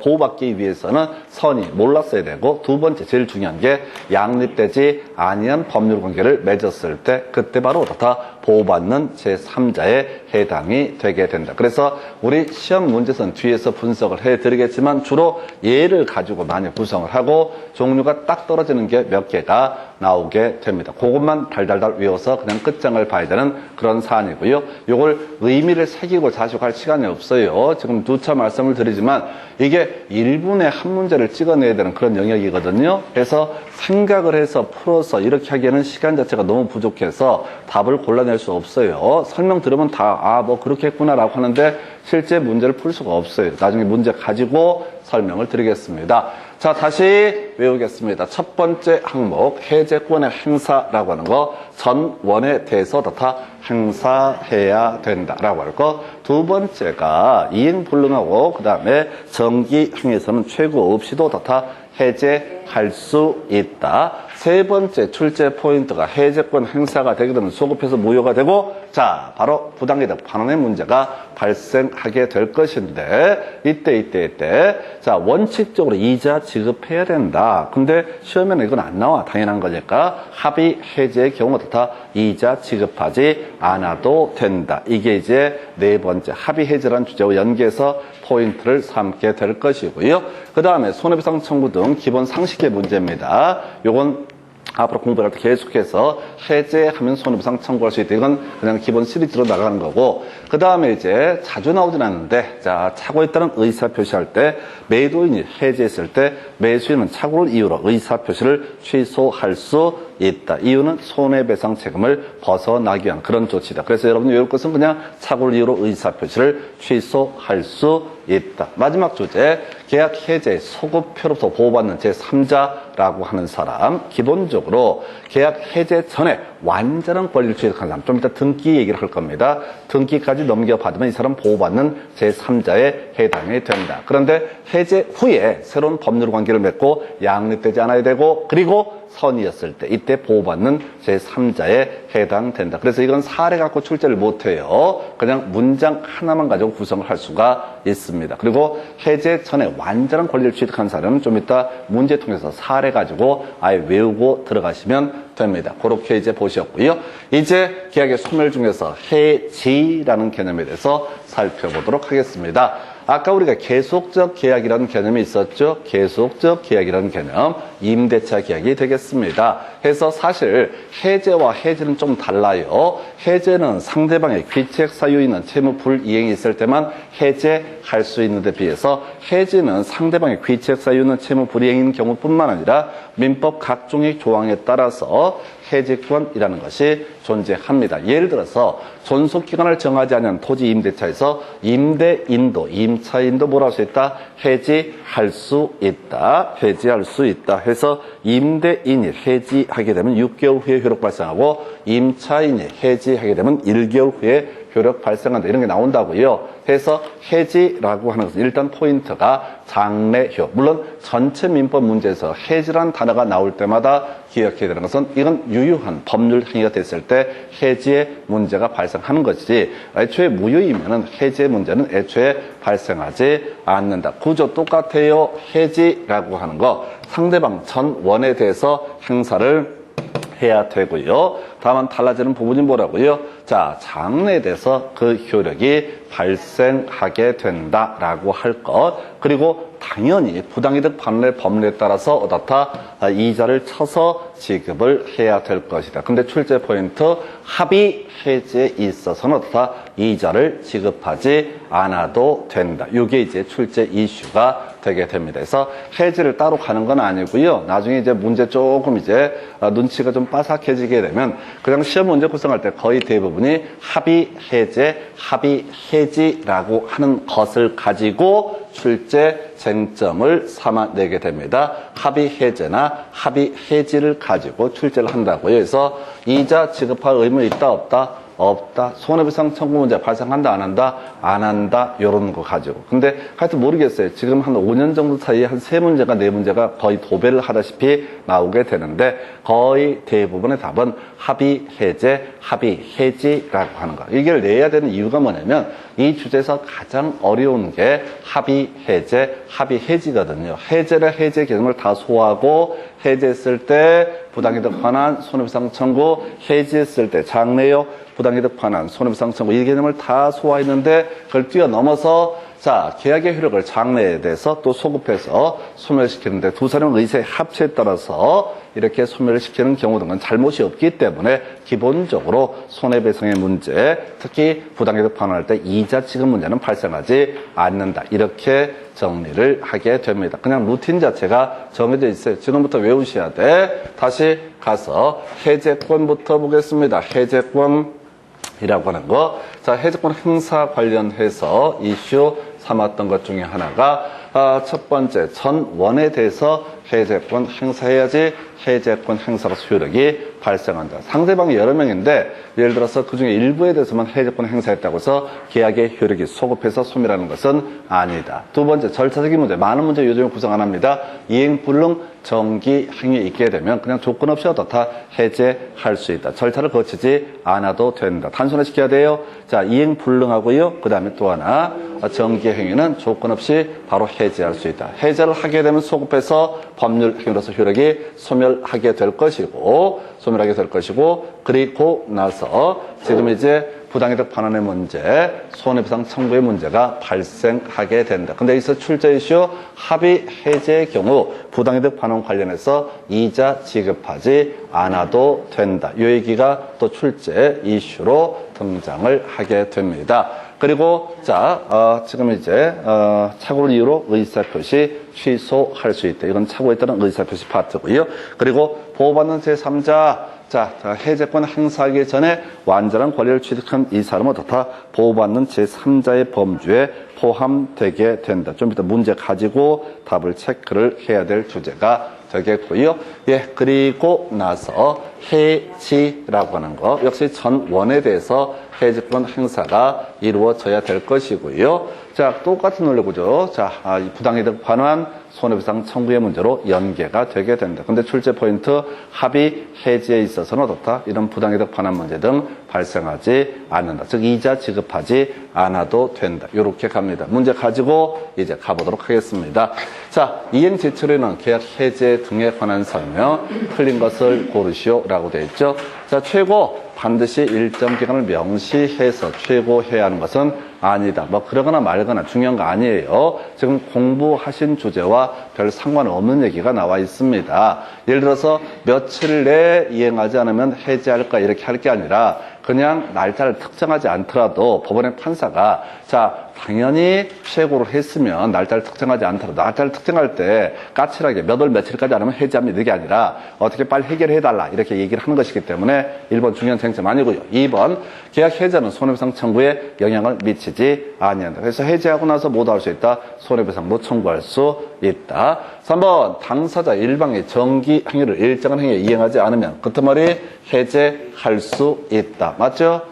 보호받기 위해서는 선이 몰랐어야 되고 두 번째 제일 중요한 게 양립되지 아니한 법률 관계를 맺었을 때 그때 바로 어떻다 보호받는 제3자에 해당이 되게 된다. 그래서 우리 시험 문제선 뒤에서 분석을 해드리겠지만 주로 예를 가지고 많이 구성을 하고 종류가 딱 떨어지는 게 몇 개가 나오게 됩니다. 그것만 달달달 외워서 그냥 끝장을 봐야 되는 그런 사안이고요. 이걸 의미를 새기고 자식할 시간이 없어요. 지금 누차 말씀을 드리지만 이게 1분에 한 문제를 찍어내야 되는 그런 영역이거든요. 그래서 생각을 해서 풀어서 이렇게 하기에는 시간 자체가 너무 부족해서 답을 골라낼 수 없어요. 설명 들으면 다 뭐 그렇게 했구나라고 하는데 실제 문제를 풀 수가 없어요. 나중에 문제 가지고 설명을 드리겠습니다. 자, 다시 외우겠습니다. 첫 번째 항목 해제권의 행사라고 하는 거 전원에 대해서 다 행사해야 된다라고 할 거. 두 번째가 이행불능하고 그 다음에 정기행위에서는 최고 없이도 다 해제할 수 있다. 세 번째 출제 포인트가 해제권 행사가 되게 되면 소급해서 무효가 되고 자 바로 부당이득 반환의 문제가 발생하게 될 것인데 이때 자 원칙적으로 이자 지급해야 된다. 근데 시험에는 이건 안 나와. 당연한 거니까 합의 해제의 경우 어떻다 이자 지급하지 않아도 된다. 이게 이제 네 번째 합의 해제라는 주제와 연계해서 포인트를 삼게 될 것이고요. 그 다음에 손해배상 청구 등 기본 상식의 문제입니다. 요건 앞으로 공부를 할 때 계속해서 해제하면 손해배상 청구할 수 있다. 이건 그냥 기본 시리즈로 나가는 거고 그 다음에 이제 자주 나오진 않는데 자 착오에 따른 의사표시할 때 매도인이 해제했을 때 매수인은 착오를 이유로 의사표시를 취소할 수 있다. 이유는 손해배상 책임을 벗어나기 위한 그런 조치다. 그래서 여러분이 외울 것은 그냥 착오를 이유로 의사표시를 취소할 수 있다. 마지막 주제 계약 해제 소급표로부터 보호받는 제3자라고 하는 사람 기본적으로 계약 해제 전에 완전한 권리를 취득한 사람 좀 이따 등기 얘기를 할 겁니다. 등기까지 넘겨받으면 이 사람 보호받는 제3자에 해당이 된다. 그런데 해제 후에 새로운 법률 관계를 맺고 양립되지 않아야 되고 그리고 선이었을 때 이때 보호받는 제3자에 해당된다. 그래서 이건 사례 갖고 출제를 못해요. 그냥 문장 하나만 가지고 구성을 할 수가 있습니다. 그리고 해제 전에 완전한 권리를 취득한 사례는 좀 이따 문제 통해서 사례 가지고 아예 외우고 들어가시면 됩니다. 그렇게 이제 보셨고요. 이제 계약의 소멸 중에서 해지라는 개념에 대해서 살펴보도록 하겠습니다. 아까 우리가 계속적 계약이라는 개념이 있었죠. 계속적 계약이라는 개념, 임대차 계약이 되겠습니다. 그래서 사실 해제와 해지는 좀 달라요. 해제는 상대방의 귀책 사유 있는 채무 불이행이 있을 때만 해제할 수 있는 데 비해서 해지는 상대방의 귀책 사유 있는 채무 불이행인 경우뿐만 아니라 민법 각종의 조항에 따라서 해지권이라는 것이 존재합니다. 예를 들어서 존속기간을 정하지 않은 토지 임대차에서 임대인도, 임차인도 뭐라 할 수 있다? 해지할 수 있다. 해지할 수 있다 해서 임대인이 해지하게 되면 6개월 후에 효력 발생하고 임차인이 해지하게 되면 1개월 후에 효력 발생한다. 이런 게 나온다고요. 해서 해지라고 하는 것은 일단 포인트가 장래효. 물론 전체 민법 문제에서 해지라는 단어가 나올 때마다 기억해야 되는 것은 이건 유효한 법률 행위가 됐을 때 해지의 문제가 발생하는 것이지 애초에 무효이면은 해지의 문제는 애초에 발생하지 않는다. 구조 똑같아요. 해지라고 하는 거 상대방 전 원에 대해서 행사를 해야 되고요. 다만 달라지는 부분이 뭐라고요? 자, 장래에 대해서 그 효력이 발생하게 된다라고 할 것. 그리고 당연히 부당이득 판례 법률에 따라서 어떻다? 이자를 쳐서 지급을 해야 될 것이다. 근데 출제 포인트 합의 해지에 있어서는 어떻다? 이자를 지급하지 않아도 된다. 이게 이제 출제 이슈가 되게 됩니다. 그래서 해지를 따로 가는 건 아니고요. 나중에 이제 문제 조금 이제 눈치가 좀 빠삭해지게 되면 그냥 시험 문제 구성할 때 거의 대부분이 합의 해제, 합의 해지라고 하는 것을 가지고 출제 쟁점을 삼아내게 됩니다. 합의 해제나 합의 해지를 가지고 출제를 한다고요. 그래서 이자 지급할 의무 있다 없다? 없다. 손해배상 청구 문제 발생한다 안 한다? 안 한다. 요런 거 가지고. 근데 하여튼 모르겠어요. 지금 한 5년 정도 사이에 한 3문제가 4문제가 거의 도배를 하다시피 나오게 되는데 거의 대부분의 답은 합의 해제, 합의 해지라고 하는 거. 이걸 내야 되는 이유가 뭐냐면 이 주제에서 가장 어려운 게 합의 해제, 합의 해지거든요. 해제를 해제 개념을 다 소화하고 해제했을 때 부당이득 반환, 손해배상 청구, 해지했을 때 장래요, 부당이득 반환, 손해배상 청구 이 개념을 다 소화했는데 그걸 뛰어넘어서 자, 계약의 효력을 장래에 대해서 또 소급해서 소멸시키는데 두 사람의 의사의 합체에 따라서 이렇게 소멸을 시키는 경우 등은 잘못이 없기 때문에 기본적으로 손해배상의 문제, 특히 부당이득 반환할 때 이자 지급 문제는 발생하지 않는다. 이렇게 정리를 하게 됩니다. 그냥 루틴 자체가 정해져 있어요. 지금부터 외우셔야 돼. 다시 가서 해제권부터 보겠습니다. 해제권. 이라고 하는 거. 자, 해제권 행사 관련해서 이슈 삼았던 것 중에 하나가 첫 번째 전 원에 대해서 해제권 행사해야지 해제권 행사가 효력이 발생한다. 상대방이 여러 명인데 예를 들어서 그중에 일부에 대해서만 해제권 행사했다고 해서 계약의 효력이 소급해서 소멸하는 것은 아니다. 두 번째 절차적인 문제. 많은 문제 요즘에 구성 안 합니다. 이행 불능 정기 행위 있게 되면 그냥 조건 없이 어떻다 해제할 수 있다. 절차를 거치지 않아도 된다. 단순화시켜야 돼요. 자, 이행 불능하고요. 그 다음에 또 하나 정기 행위는 조건 없이 바로 해제할 수 있다. 해제를 하게 되면 소급해서 법률 행위로서 효력이 소멸하게 될 것이고 그리고 나서 지금 이제 부당이득 반환의 문제, 손해배상 청구의 문제가 발생하게 된다. 근데 여기서 출제 이슈 합의 해제의 경우 부당이득 반환 관련해서 이자 지급하지 않아도 된다. 이 얘기가 또 출제 이슈로 등장을 하게 됩니다. 그리고 자 지금 이제 착오를 이유로 의사표시 취소할 수 있다. 이건 착오에 따른 의사표시 파트고요. 그리고 보호받는 제3자 자, 해제권 행사하기 전에 완전한 권리를 취득한 이 사람은 어떻다? 보호받는 제3자의 범주에 포함되게 된다. 좀 이따 문제 가지고 답을 체크를 해야 될 주제가 되겠고요. 예, 그리고 나서 해지라고 하는 거. 역시 전 원에 대해서 해제권 행사가 이루어져야 될 것이고요. 자, 똑같은 논리구조. 자, 이 부당이득 반환, 손해배상 청구의 문제로 연계가 되게 된다. 근데 출제 포인트 합의 해지에 있어서는 어떻다? 이런 부당이득 반환 문제 등 발생하지 않는다. 즉 이자 지급하지 않아도 된다. 이렇게 갑니다. 문제 가지고 이제 가보도록 하겠습니다. 자, 이행 제출에는 계약 해제 등에 관한 설명, 틀린 것을 고르시오라고 되어 있죠. 자, 최고 반드시 일정 기간을 명시해서 최고해야 하는 것은 아니다. 뭐 그러거나 말거나 중요한 거 아니에요. 지금 공부하신 주제와 별 상관없는 얘기가 나와 있습니다. 예를 들어서 며칠 내에 이행하지 않으면 해지할까 이렇게 할 게 아니라 그냥 날짜를 특정하지 않더라도 법원의 판사가 자 당연히 최고로 했으면 날짜를 특정하지 않더라도 날짜를 특정할 때 까칠하게 몇 월 며칠까지 안 하면 해지합니다. 이게 아니라 어떻게 빨리 해결해달라 이렇게 얘기를 하는 것이기 때문에 1번 중요한 쟁점 아니고요. 2번 계약 해제는 손해배상 청구에 영향을 미치지 아니한다. 그래서 해제하고 나서 모두 할 수 있다. 손해배상도 청구할 수 있다. 3번 당사자 일방의 정기 행위를 일정한 행위에 이행하지 않으면 그때말이 해제할 수 있다. 맞죠?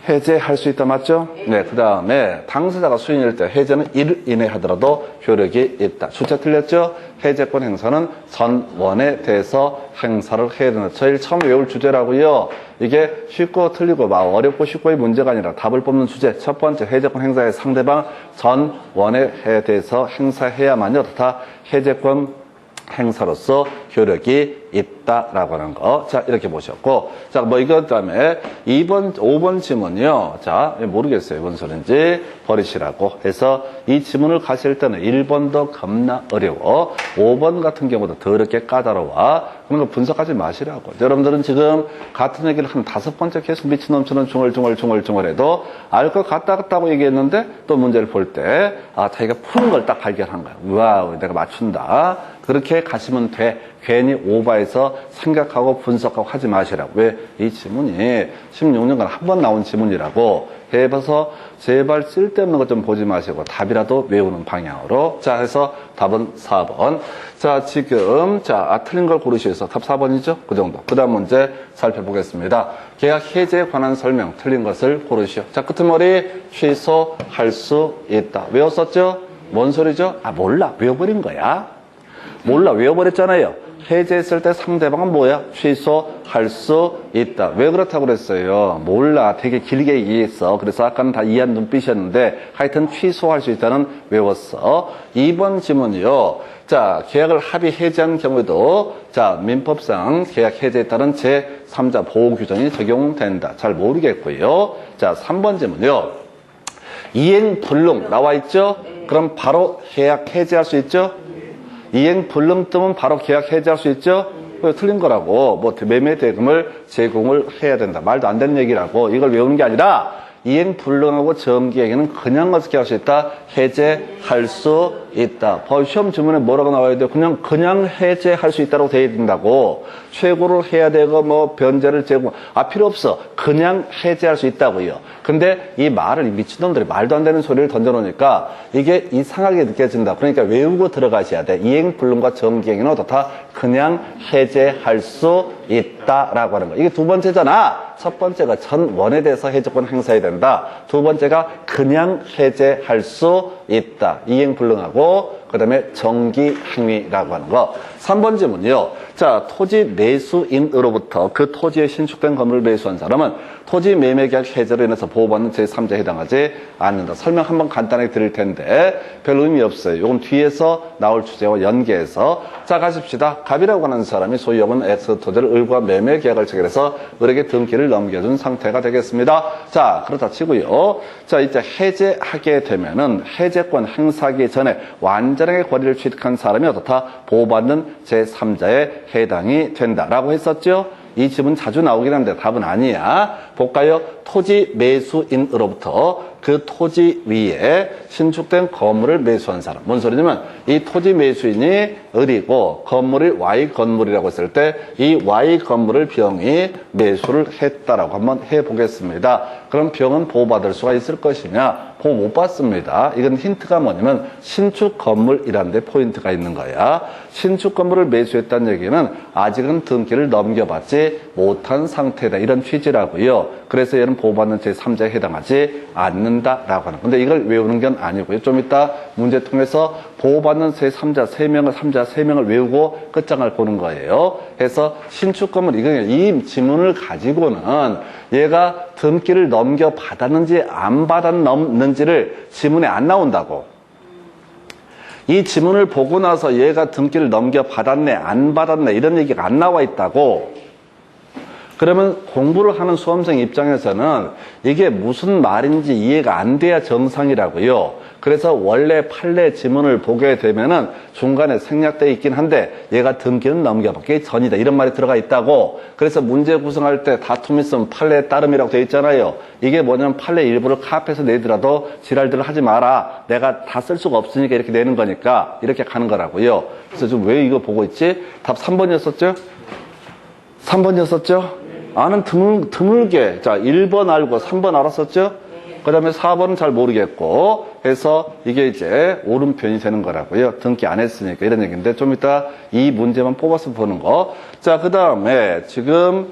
해제할 수 있다. 맞죠? 네. 그 다음에 당사자가 수인일 때 해제는 1일 이내 하더라도 효력이 있다. 출제 틀렸죠? 해제권 행사는 전원에 대해서 행사를 해야 된다. 제일 처음 외울 주제라고요. 이게 쉽고 틀리고 막 어렵고 쉽고의 문제가 아니라 답을 뽑는 주제. 첫 번째 해제권 행사의 상대방 전원에 대해서 행사해야만이 어떻다. 해제권 행사로서 효력이 있다라고 하는 거. 자, 이렇게 보셨고. 자, 뭐 이것 다음에 5번 지문이요. 자, 모르겠어요. 뭔 소린지 버리시라고 해서 이 지문을 가실 때는 1번도 겁나 어려워. 5번 같은 경우도 더럽게 까다로워. 그런 거 분석하지 마시라고. 여러분들은 지금 같은 얘기를 한 5번째 계속 미친놈처럼 중얼중얼 해도 알 것 같다고 얘기했는데 또 문제를 볼 때 아, 자기가 푸는 걸 딱 발견한 거야. 우와, 내가 맞춘다. 그렇게 가시면 돼. 괜히 오버해서 생각하고 분석하고 하지 마시라고. 왜? 이 지문이 16년간 한 번 나온 지문이라고 해봐서 제발 쓸데없는 것 좀 보지 마시고 답이라도 외우는 방향으로. 자, 해서 답은 4번. 자, 지금 틀린 걸 고르시겠어. 답 4번이죠? 그 정도. 그 다음 문제 살펴보겠습니다. 계약 해제에 관한 설명 틀린 것을 고르시오. 자, 끝머리 취소할 수 있다. 외웠었죠? 뭔 소리죠? 아, 몰라. 외워버린 거야. 몰라. 외워버렸잖아요. 해제했을 때 상대방은 뭐야? 취소할 수 있다. 왜 그렇다고 그랬어요? 몰라. 되게 길게 얘기했어. 그래서 아까는 다 이해한 눈빛이었는데 하여튼 취소할 수 있다는 외웠어. 2번 지문이요. 자, 계약을 합의 해제한 경우에도 자, 민법상 계약 해제에 따른 제3자 보호 규정이 적용된다. 잘 모르겠고요. 자, 3번 지문이요. 이행 불능 나와 있죠? 그럼 바로 계약 해제할 수 있죠? 이행 불능 뜨면 바로 계약 해제할 수 있죠? 틀린 거라고. 뭐 매매 대금을 제공을 해야 된다. 말도 안 되는 얘기라고. 이걸 외우는 게 아니라 이행 불능하고 정기행위는 그냥 어떻게 할 수 있다? 해제할 수 있다. 시험 지문에 뭐라고 나와야 돼요? 그냥 해제할 수 있다고 되어 있다고. 최고를 해야 되고 뭐 변제를 제공. 아, 필요 없어. 그냥 해제할 수 있다고요. 근데 이 말을 이 미친놈들이 말도 안 되는 소리를 던져놓으니까 이게 이상하게 느껴진다. 그러니까 외우고 들어가셔야 돼. 이행 불능과 정기행위는 어떻다? 그냥 해제할 수 있다라고 하는 거. 이게 두 번째잖아. 첫 번째가 전원에 대해서 해제권 행사해야 된다. 두 번째가 그냥 해제할 수 있다. 이행 불능하고 그 다음에 정기 행위라고 하는 거. 3번 지문이요. 자, 토지 매수인으로부터 그 토지에 신축된 건물을 매수한 사람은 토지 매매계약 해제로 인해서 보호받는 제3자에 해당하지 않는다. 설명 한번 간단하게 드릴 텐데 별 의미 없어요. 이건 뒤에서 나올 주제와 연계해서. 자, 가십시다. 갑이라고 하는 사람이 소유하는 X 토지를 을과 매매계약을 체결해서 을에게 등기를 넘겨준 상태가 되겠습니다. 자, 그렇다 치고요. 자, 이제 해제하게 되면은 해제권 행사하기 전에 완전하게 권리를 취득한 사람이 어떻다? 보호받는 제3자에 해당이 된다라고 했었죠. 이 집은 자주 나오긴 한데 답은 아니야. 볼까요? 토지 매수인으로부터 그 토지 위에 신축된 건물을 매수한 사람. 뭔 소리냐면 이 토지 매수인이 을이고 건물이 Y 건물이라고 했을 때 이 Y 건물을 병이 매수를 했다라고 한번 해보겠습니다. 그럼 병은 보호받을 수가 있을 것이냐? 보호 못 받습니다. 이건 힌트가 뭐냐면 신축 건물이라는 데 포인트가 있는 거야. 신축 건물을 매수했다는 얘기는 아직은 등기를 넘겨받지 못한 상태다. 이런 취지라고요. 그래서 얘는 보호받는 제3자에 해당하지 않는다라고 하는. 근데 이걸 외우는 건 아니고요. 좀 이따 문제 통해서 보호받는 제3자 3명을, 3자 3명을 외우고 끝장을 보는 거예요. 해서 신축 건물, 이 지문을 가지고는 얘가 등기를 넘겨받았는지 안 받았는지를 지문에 안 나온다고. 이 지문을 보고 나서 얘가 등기를 넘겨받았네, 안 받았네, 이런 얘기가 안 나와 있다고. 그러면 공부를 하는 수험생 입장에서는 이게 무슨 말인지 이해가 안 돼야 정상이라고요. 그래서 원래 판례 지문을 보게 되면은 중간에 생략되어 있긴 한데 얘가 등기는 넘겨받기 전이다 이런 말이 들어가 있다고. 그래서 문제 구성할 때 다툼 있으면 판례에 따름이라고 되어 있잖아요. 이게 뭐냐면 판례 일부를 카피해서 내더라도 지랄들을 하지 마라. 내가 다 쓸 수가 없으니까 이렇게 내는 거니까 이렇게 가는 거라고요. 그래서 지금 왜 이거 보고 있지? 답 3번이었었죠? 3번이었었죠? 아는 드물게. 자, 1번 알고 3번 알았었죠? 그 다음에 4번은 잘 모르겠고 해서 이게 이제 오른편이 되는 거라고요. 등기 안 했으니까 이런 얘기인데 좀 이따 이 문제만 뽑아서 보는 거. 자, 그 다음에 지금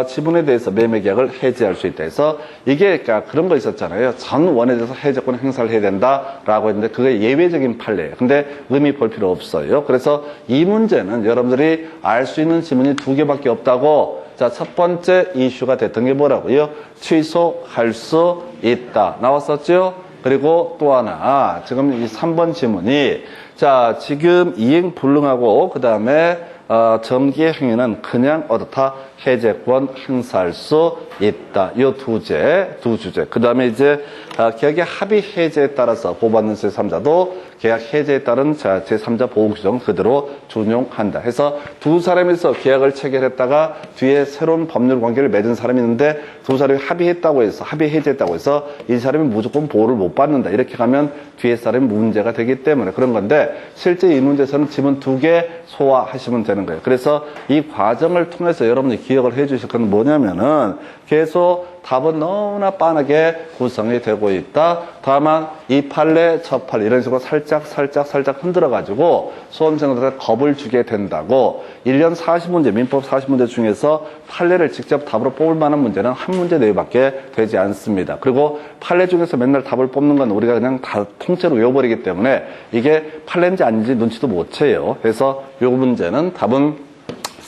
지분에 대해서 매매계약을 해지할 수 있다 해서 이게 그러니까 그런 거 있었잖아요. 전 원에 대해서 해제권 행사를 해야 된다라고 했는데 그게 예외적인 판례예요. 근데 의미 볼 필요 없어요. 그래서 이 문제는 여러분들이 알 수 있는 지문이 2개밖에 없다고. 자, 첫 번째 이슈가 됐던 게 뭐라고요? 취소할 수 있다. 나왔었죠? 그리고 또 하나, 지금 이 3번 지문이, 자, 지금 이행 불능하고, 그 다음에, 정기의 행위는 그냥 어떻다? 해제권 행사할 수 있다. 이 두 주제. 그 다음에 이제, 계약의 합의 해제에 따라서 보호받는 제3자도 계약 해제에 따른 제3자 보호 규정 그대로 준용한다. 해서 두 사람이서 계약을 체결했다가 뒤에 새로운 법률 관계를 맺은 사람이 있는데 두 사람이 합의했다고 해서, 합의 해제했다고 해서 이 사람이 무조건 보호를 못 받는다. 이렇게 가면 뒤에 사람이 문제가 되기 때문에 그런 건데 실제 이 문제에서는 지문 2개 소화하시면 되는 거예요. 그래서 이 과정을 통해서 여러분이 기억을 해 주실 건 뭐냐면은 계속 답은 너무나 빤하게 구성이 되고 있다. 다만 이 판례, 저 판례 이런 식으로 살짝 흔들어가지고 수험생들한테 겁을 주게 된다고. 1년 40문제, 민법 40문제 중에서 판례를 직접 답으로 뽑을 만한 문제는 한 문제 내외밖에 되지 않습니다. 그리고 판례 중에서 맨날 답을 뽑는 건 우리가 그냥 다 통째로 외워버리기 때문에 이게 판례인지 아닌지 눈치도 못 채요. 그래서 이 문제는 답은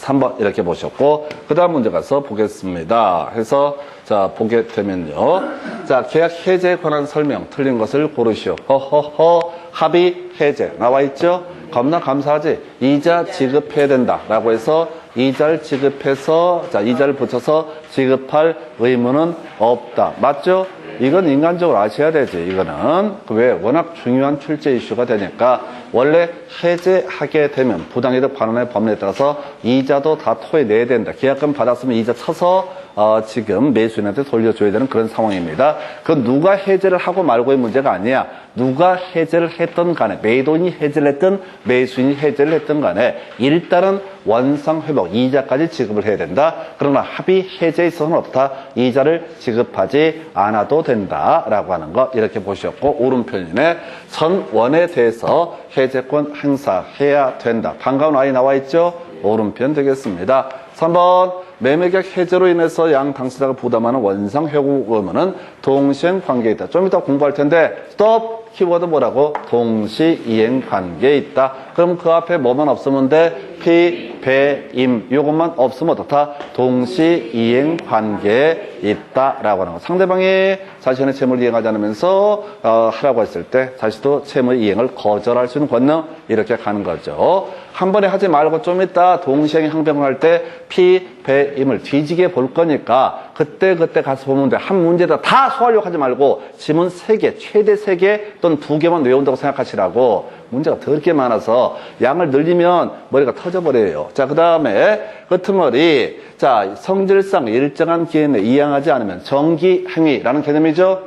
3번 이렇게 보셨고 그 다음 문제 가서 보겠습니다. 해서 자 보게 되면요. 자 계약 해제에 관한 설명 틀린 것을 고르시오. 허허허 합의 해제 나와 있죠. 겁나 감사하지. 이자 지급해야 된다 라고 해서 이자를 지급해서 자 이자를 붙여서 지급할 의무는 없다. 맞죠? 이건 인간적으로 아셔야 되지. 이거는 왜 워낙 중요한 출제 이슈가 되니까 원래 해제하게 되면 부당이득 반환의 법률에 따라서 이자도 다 토해내야 된다. 계약금 받았으면 이자 쳐서 지금 매수인한테 돌려줘야 되는 그런 상황입니다. 그 누가 해제를 하고 말고의 문제가 아니야. 누가 해제를 했던 간에 매도인이 해제를 했든 매수인이 해제를 했던 간에 일단은 원상회복 이자까지 지급을 해야 된다. 그러나 합의 해제에 있어서는 없다. 이자를 지급하지 않아도 된다라고 하는 거 이렇게 보셨고 오른편이네. 전원에 대해서 해제권 행사해야 된다. 반가운 아이 나와 있죠? 오른편 되겠습니다. 3번 매매계약 해제로 인해서 양 당사자가 부담하는 원상 회복 의무는 동시행 관계에 있다. 좀 이따 공부할 텐데 스톱 키워드 뭐라고? 동시 이행 관계에 있다. 그럼 그 앞에 뭐만 없으면 돼? 피, 배, 임 요것만 없으면 어떻다? 동시 이행 관계에 있다라고 하는 거. 상대방이 자신의 채무를 이행하지 않으면서 하라고 했을 때 자신도 채무 이행을 거절할 수 있는 권능 이렇게 가는 거죠. 한 번에 하지 말고 좀 이따 동시행 항변을 할 때 피, 배, 임을 뒤지게 볼 거니까 그때 가서 보면 돼. 한 문제다 다 소화하려고 하지 말고 지문 3개, 최대 3개 또는 2개만 외운다고 생각하시라고. 문제가 더럽게 많아서 양을 늘리면 머리가 터져버려요. 자, 그 다음에 끄트머리. 자, 성질상 일정한 기회 내에 이행하지 않으면 정기행위라는 개념이죠.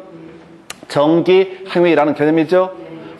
정기행위라는 개념이죠.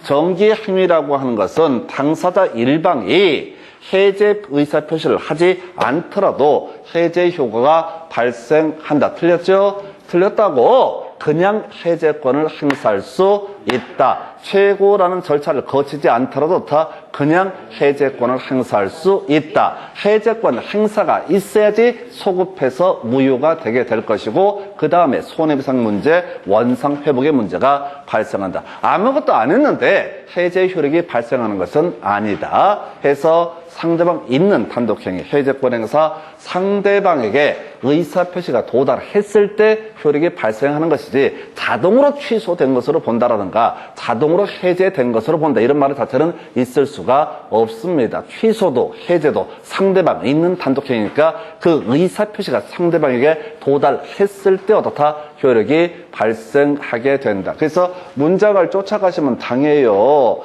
정기행위라고 하는 것은 당사자 일방이 해제 의사표시를 하지 않더라도 해제 효과가 발생한다. 틀렸죠? 틀렸다고 그냥 해제권을 행사할 수 있다. 최고라는 절차를 거치지 않더라도 다 그냥 해제권을 행사할 수 있다. 해제권 행사가 있어야지 소급해서 무효가 되게 될 것이고 그 다음에 손해배상 문제, 원상 회복의 문제가 발생한다. 아무것도 안 했는데 해제 효력이 발생하는 것은 아니다. 해서 상대방 있는 단독행위, 해제권 행사, 상대방에게 의사표시가 도달했을 때 효력이 발생하는 것이지 자동으로 취소된 것으로 본다라든가 자동으로 해제된 것으로 본다 이런 말 자체는 있을 수가 없습니다. 취소도 해제도 상대방 있는 단독행위니까 그 의사표시가 상대방에게 도달했을 때 어떻다? 효력이 발생하게 된다. 그래서 문장을 쫓아가시면 당해요.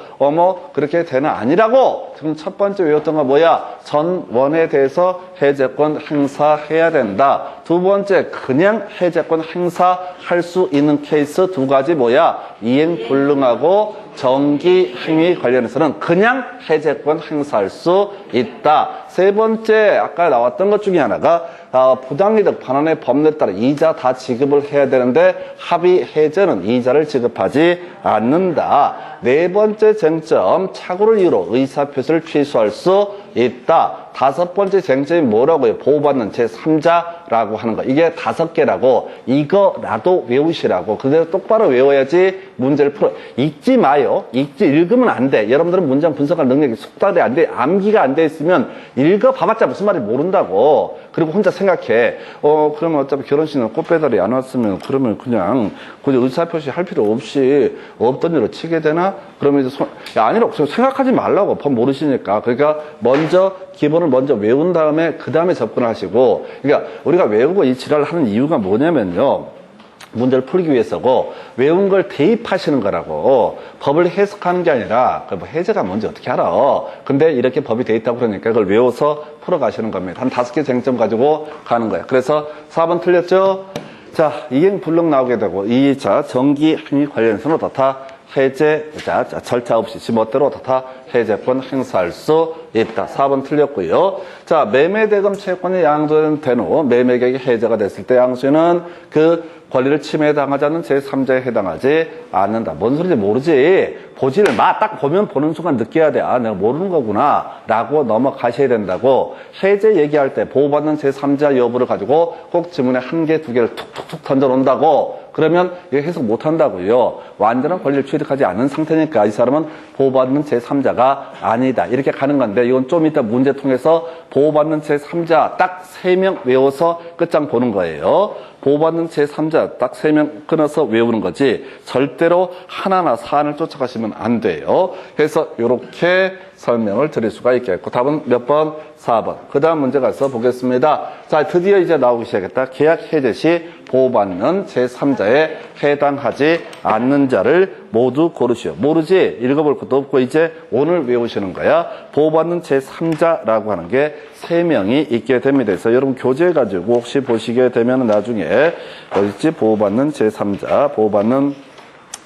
그렇게 되는 아니라고. 지금 첫 번째 외웠던 거 뭐야? 전원에 대해서 해제권 행사해야 된다. 두 번째, 그냥 해제권 행사할 수 있는 케이스 두 가지 뭐야? 이행 불능하고 정기 행위 관련해서는 그냥 해제권 행사할 수 있다. 세 번째, 아까 나왔던 것 중에 하나가 부당이득 반환의 법률에 따라 이자 다 지급을 해야 되는데 합의 해제는 이자를 지급하지 않는다. 네 번째 쟁점, 착오를 이유로 의사표시를 취소할 수 있다. 다섯 번째 쟁점이 뭐라고요? 보호받는 제3자라고 하는 거. 이게 5개라고. 이거라도 외우시라고. 그대로 똑바로 외워야지 문제를 풀어. 읽지 마요. 읽으면 안 돼. 여러분들은 문장 분석할 능력이 숙달이 안 돼. 암기가 안 돼 있으면 읽어봐봤자 무슨 말인지 모른다고. 그리고 혼자 생각해. 그러면 어차피 결혼식은 꽃배달이 안 왔으면 그러면 그냥 의사표시 할 필요 없이 없던 일로 치게 되나? 그러면 이제 아니라고 생각하지 말라고. 법 모르시니까. 그러니까 기본을 먼저 외운 다음에 그 다음에 접근을 하시고, 그러니까 우리가 외우고 이 지랄을 하는 이유가 뭐냐면요, 문제를 풀기 위해서고 외운 걸 대입하시는 거라고. 법을 해석하는 게 아니라 해제가 뭔지 어떻게 알아. 근데 이렇게 법이 돼 있다고 그러니까 그걸 외워서 풀어가시는 겁니다. 한 5개 쟁점 가지고 가는 거예요. 그래서 4번 틀렸죠? 자, 이행 불능 나오게 되고 정기 행위 관련해서는 어떻다? 해제, 절차 없이 지멋대로 어떻다? 해제권 행사할 수 있다. 4번 틀렸고요. 자, 매매대금 채권이 양도된 후 매매계획이 해제가 됐을 때 양수인은 그 권리를 침해당하지 않는 제3자에 해당하지 않는다. 뭔 소리인지 모르지. 보지를 마. 딱 보는 순간 느껴야 돼. 아, 내가 모르는 거구나. 라고 넘어가셔야 된다고. 해제 얘기할 때 보호받는 제3자 여부를 가지고 꼭 지문에 1개, 2개를 툭툭툭 던져놓는다고. 그러면 이거 해석 못 한다고요. 완전한 권리를 취득하지 않은 상태니까 이 사람은 보호받는 제3자가 아니다. 이렇게 가는 건데 이건 좀 이따 문제 통해서 보호받는 제3자 딱 3명 외워서 끝장 보는 거예요. 보호받는 제3자 딱 3명 끊어서 외우는 거지 절대로 하나하나 사안을 쫓아가시면 안 돼요. 그래서 이렇게 설명을 드릴 수가 있겠고 답은 몇 번? 4번. 그 다음 문제 가서 보겠습니다. 자, 드디어 이제 나오기 시작했다. 계약 해제 시 보호받는 제3자에 해당하지 않는 자를 모두 고르시오. 모르지? 읽어볼 것도 없고 이제 오늘 외우시는 거야. 보호받는 제3자라고 하는 게 3명이 있게 됩니다. 그래서 여러분 교재 가지고 혹시 보시게 되면 나중에 어딨지? 보호받는 제3자, 보호받는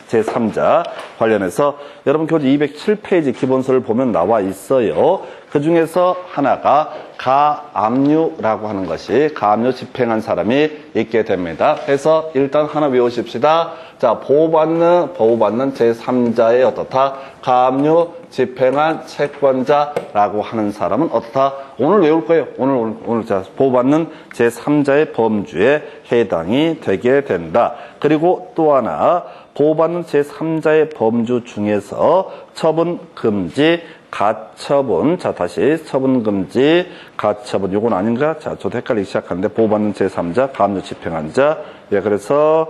제3자 관련해서 여러분 교재 207페이지 기본서를 보면 나와 있어요. 그 중에서 하나가 가압류라고 하는 것이 가압류 집행한 사람이 있게 됩니다. 그래서 일단 하나 외우십시다. 자, 보호받는 제3자의 어떻다? 가압류 집행한 채권자라고 하는 사람은 어떻다? 오늘 외울 거예요. 오늘 자, 보호받는 제3자의 범주에 해당이 되게 된다. 그리고 또 하나 보호받는 제3자의 범주 중에서 처분 금지, 가처분. 자, 다시 처분 금지, 가처분. 요건 아닌가? 자, 저도 헷갈리기 시작하는데 보호받는 제3자, 가압류 집행한 자. 예, 그래서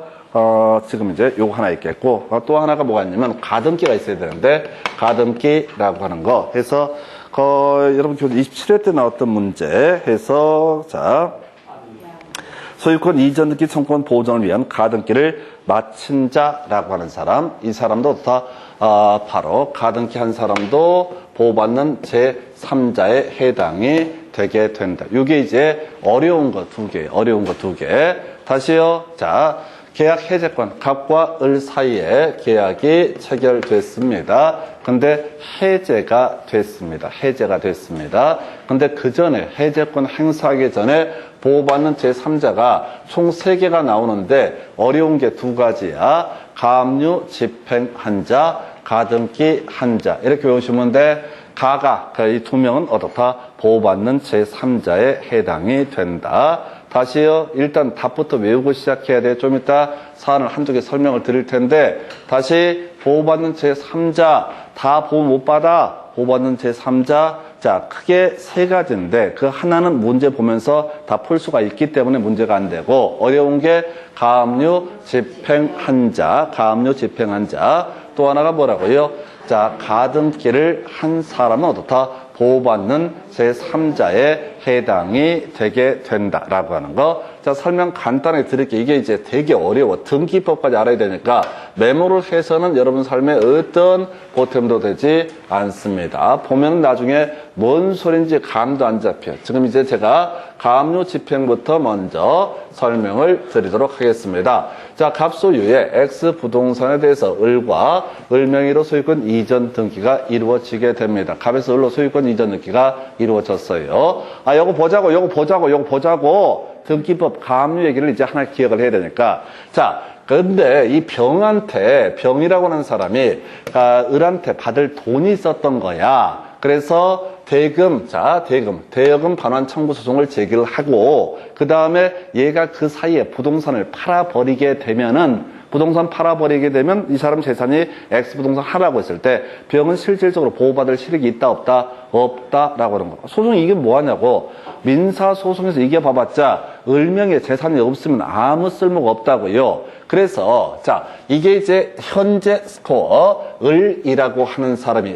지금 이제 요거 하나 있겠고 또 하나가 뭐가 있냐면 가등기가 있어야 되는데 가등기라고 하는 거 해서 여러분 교재 27회 때 나왔던 문제 해서 자. 소유권 이전 등기 청구권 보존을 위한 가등기를 마친 자라고 하는 사람, 이 사람도 다 바로 가등기 한 사람도 보호받는 제3자에 해당이 되게 된다. 이게 이제 어려운 거 2개, 어려운 거 2개. 다시요. 자, 계약 해제권, 갑과 을 사이에 계약이 체결됐습니다. 근데 해제가 됐습니다. 해제가 됐습니다. 근데 그 전에 해제권 행사하기 전에 보호받는 제3자가 총 3개가 나오는데 어려운 게 2가지야. 가압류 집행한 자, 가등기 한 자. 이렇게 외우시면 돼. 이 2명은 어떻다? 보호받는 제3자에 해당이 된다. 다시요. 일단 답부터 외우고 시작해야 돼요. 좀 이따 사안을 한두 개 설명을 드릴 텐데 다시 보호받는 제3자 다 보호 못 받아. 보호받는 제3자 자 크게 세 가지인데 그 하나는 문제 보면서 다 풀 수가 있기 때문에 문제가 안 되고 어려운 게 가압류 집행한 자 가압류 집행한 자 또 하나가 뭐라고요? 자 가등기를 한 사람은 어떻다? 보호받는 제3자에 해당이 되게 된다라고 하는 거. 자, 설명 간단하게 드릴게요. 이게 이제 되게 어려워. 등기법까지 알아야 되니까 메모를 해서는 여러분 삶에 어떤 보탬도 되지 않습니다. 보면 나중에 뭔 소린지 감도 안 잡혀. 지금 이제 제가 가압류 집행부터 먼저 설명을 드리도록 하겠습니다. 자, 갑소유의 X 부동산에 대해서 을과 을명의로 소유권 이전 등기가 이루어지게 됩니다. 갑에서 을로 소유권 이전 등기가 이루어졌어요. 아, 요거 보자고. 등기법 가압류 얘기를 이제 하나 기억을 해야 되니까. 자, 근데 이 병이라고 하는 사람이 을한테 받을 돈이 있었던 거야. 그래서 대여금 반환 청구 소송을 제기를 하고 그 다음에 얘가 그 사이에 부동산을 팔아버리게 되면 이 사람 재산이 X 부동산 하라고 했을 때 병은 실질적으로 보호받을 실익이 있다 없다? 없다라고 하는 거. 소송이 이게 뭐하냐고. 민사소송에서 이겨봐봤자 을명의 재산이 없으면 아무 쓸모가 없다고요. 그래서 자 이게 이제 현재 스코어 을이라고 하는 사람이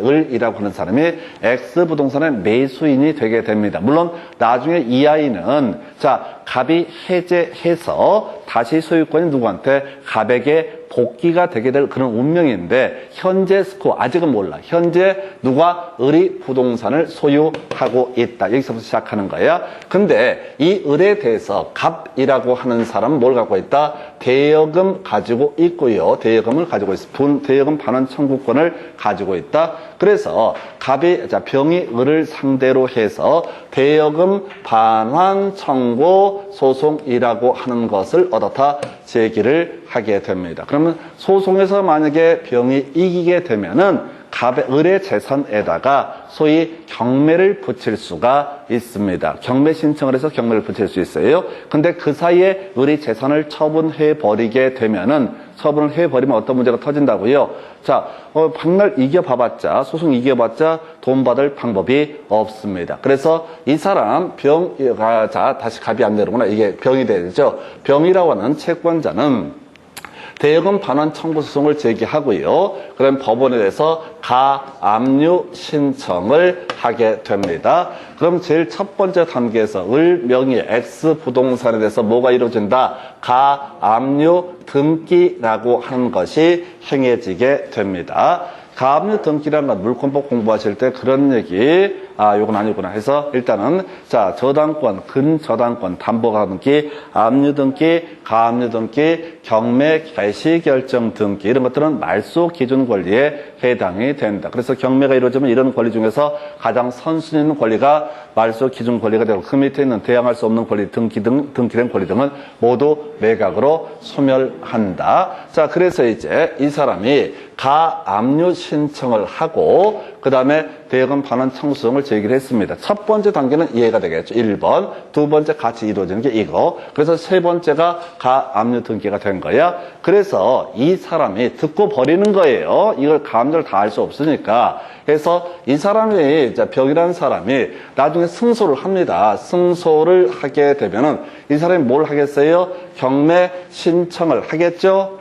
X 부동산의 매수인이 되게 됩니다. 물론 나중에 이 아이는 자 갑이 해제해서 다시 소유권이 누구한테 갑에게 복귀가 되게 될 그런 운명인데 현재 스코어 아직은 몰라. 현재 누가 을이 부동산을 소유하고 있다. 여기서부터 시작하는 거야. 근데 이 을에 대해서 갑이라고 하는 사람은 뭘 갖고 있다? 대여금 가지고 있고요. 대여금을 가지고 있어. 대여금 반환 청구권을 가지고 있다. 그래서 병이 을을 상대로 해서 대여금 반환 청구 소송이라고 하는 것을 어떻다? 제기를 하게 됩니다. 그러면 소송에서 만약에 병이 이기게 되면은 을의 재산에다가 소위 경매를 붙일 수가 있습니다. 경매 신청을 해서 경매를 붙일 수 있어요. 근데 그 사이에 을이 재산을 처분해버리게 되면은 처분을 해버리면 어떤 문제가 터진다고요? 자, 박날 소송 이겨봤자 돈 받을 방법이 없습니다. 그래서 이 사람 다시 갑이 안 되는구나. 이게 병이 되죠. 병이라고 하는 채권자는 대여금 반환 청구 소송을 제기하고요. 그다음 법원에 대해서 가압류 신청을 하게 됩니다. 그럼 제일 첫 번째 단계에서 을 명의 X 부동산에 대해서 뭐가 이루어진다? 가압류 등기라고 하는 것이 행해지게 됩니다. 가압류 등기라는 건 물권법 공부하실 때 그런 얘기, 요건 아니구나 해서 일단은 자, 저당권, 근저당권, 담보가 등기, 압류 등기, 가압류 등기, 경매 개시 결정 등기 이런 것들은 말소 기준 권리에 해당이 된다. 그래서 경매가 이루어지면 이런 권리 중에서 가장 선순위 있는 권리가 말소 기준 권리가 되고 그 밑에 있는 대항할 수 없는 권리, 등기된 권리 등은 모두 매각으로 소멸한다. 자, 그래서 이제 이 사람이 가압류 신청을 하고 그 다음에 대여금 반환 청구소송을 제기를 했습니다. 첫 번째 단계는 이해가 되겠죠. 1번. 두 번째 같이 이루어지는 게 이거. 그래서 세 번째가 가압류 등기가 된 거야. 그래서 이 사람이 듣고 버리는 거예요. 이걸 가압류를 다 알 수 없으니까. 그래서 이 사람이, 병이라는 사람이 나중에 승소를 합니다. 승소를 하게 되면은 이 사람이 뭘 하겠어요? 경매 신청을 하겠죠?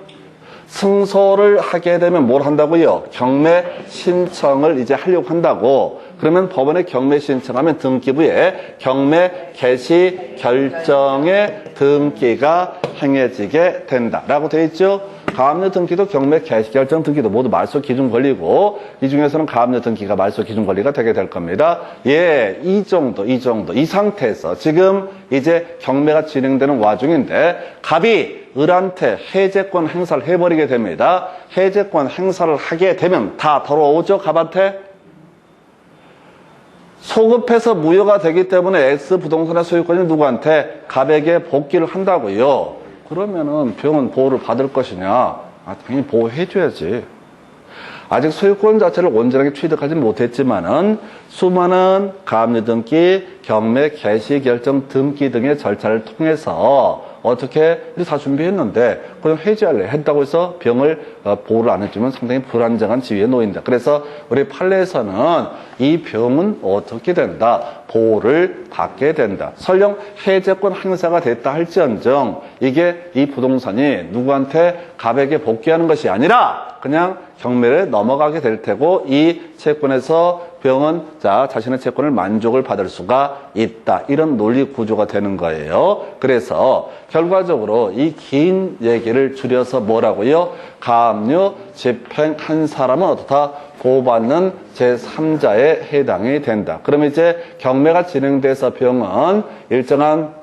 승소를 하게 되면 뭘 한다고요? 경매 신청을 이제 하려고 한다고. 그러면 법원에 경매 신청하면 등기부에 경매 개시 결정의 등기가 행해지게 된다라고 되어 있죠. 가압류 등기도 경매 개시 결정 등기도 모두 말소 기준 권리고 이 중에서는 가압류 등기가 말소 기준 권리가 되게 될 겁니다. 예, 이 정도. 이 상태에서 지금 이제 경매가 진행되는 와중인데 갑이 을한테 해제권 행사를 해버리게 됩니다. 해제권 행사를 하게 되면 다 돌아오죠, 갑한테? 소급해서 무효가 되기 때문에 X 부동산의 소유권이 누구한테? 갑에게 복귀를 한다고요. 그러면은 병은 보호를 받을 것이냐? 당연히 보호해줘야지. 아직 소유권 자체를 온전하게 취득하지 못했지만은 수많은 가압류 등기, 경매 개시 결정 등기 등의 절차를 통해서 어떻게 다 준비했는데 그럼 해지할래 했다고 해서 병을 보호를 안 해주면 상당히 불안정한 지위에 놓인다. 그래서 우리 판례에서는 이 병은 어떻게 된다? 보호를 받게 된다. 설령 해제권 행사가 됐다 할지언정 이게 이 부동산이 누구한테 갑에게 복귀하는 것이 아니라 그냥 경매를 넘어가게 될 테고 이 채권에서 병은 자신의 채권을 만족을 받을 수가 있다. 이런 논리 구조가 되는 거예요. 그래서 결과적으로 이 긴 얘기를 줄여서 뭐라고요? 가압류 집행한 사람은 어떻다? 보호받는 제3자에 해당이 된다. 그러면 이제 경매가 진행돼서 병은 일정한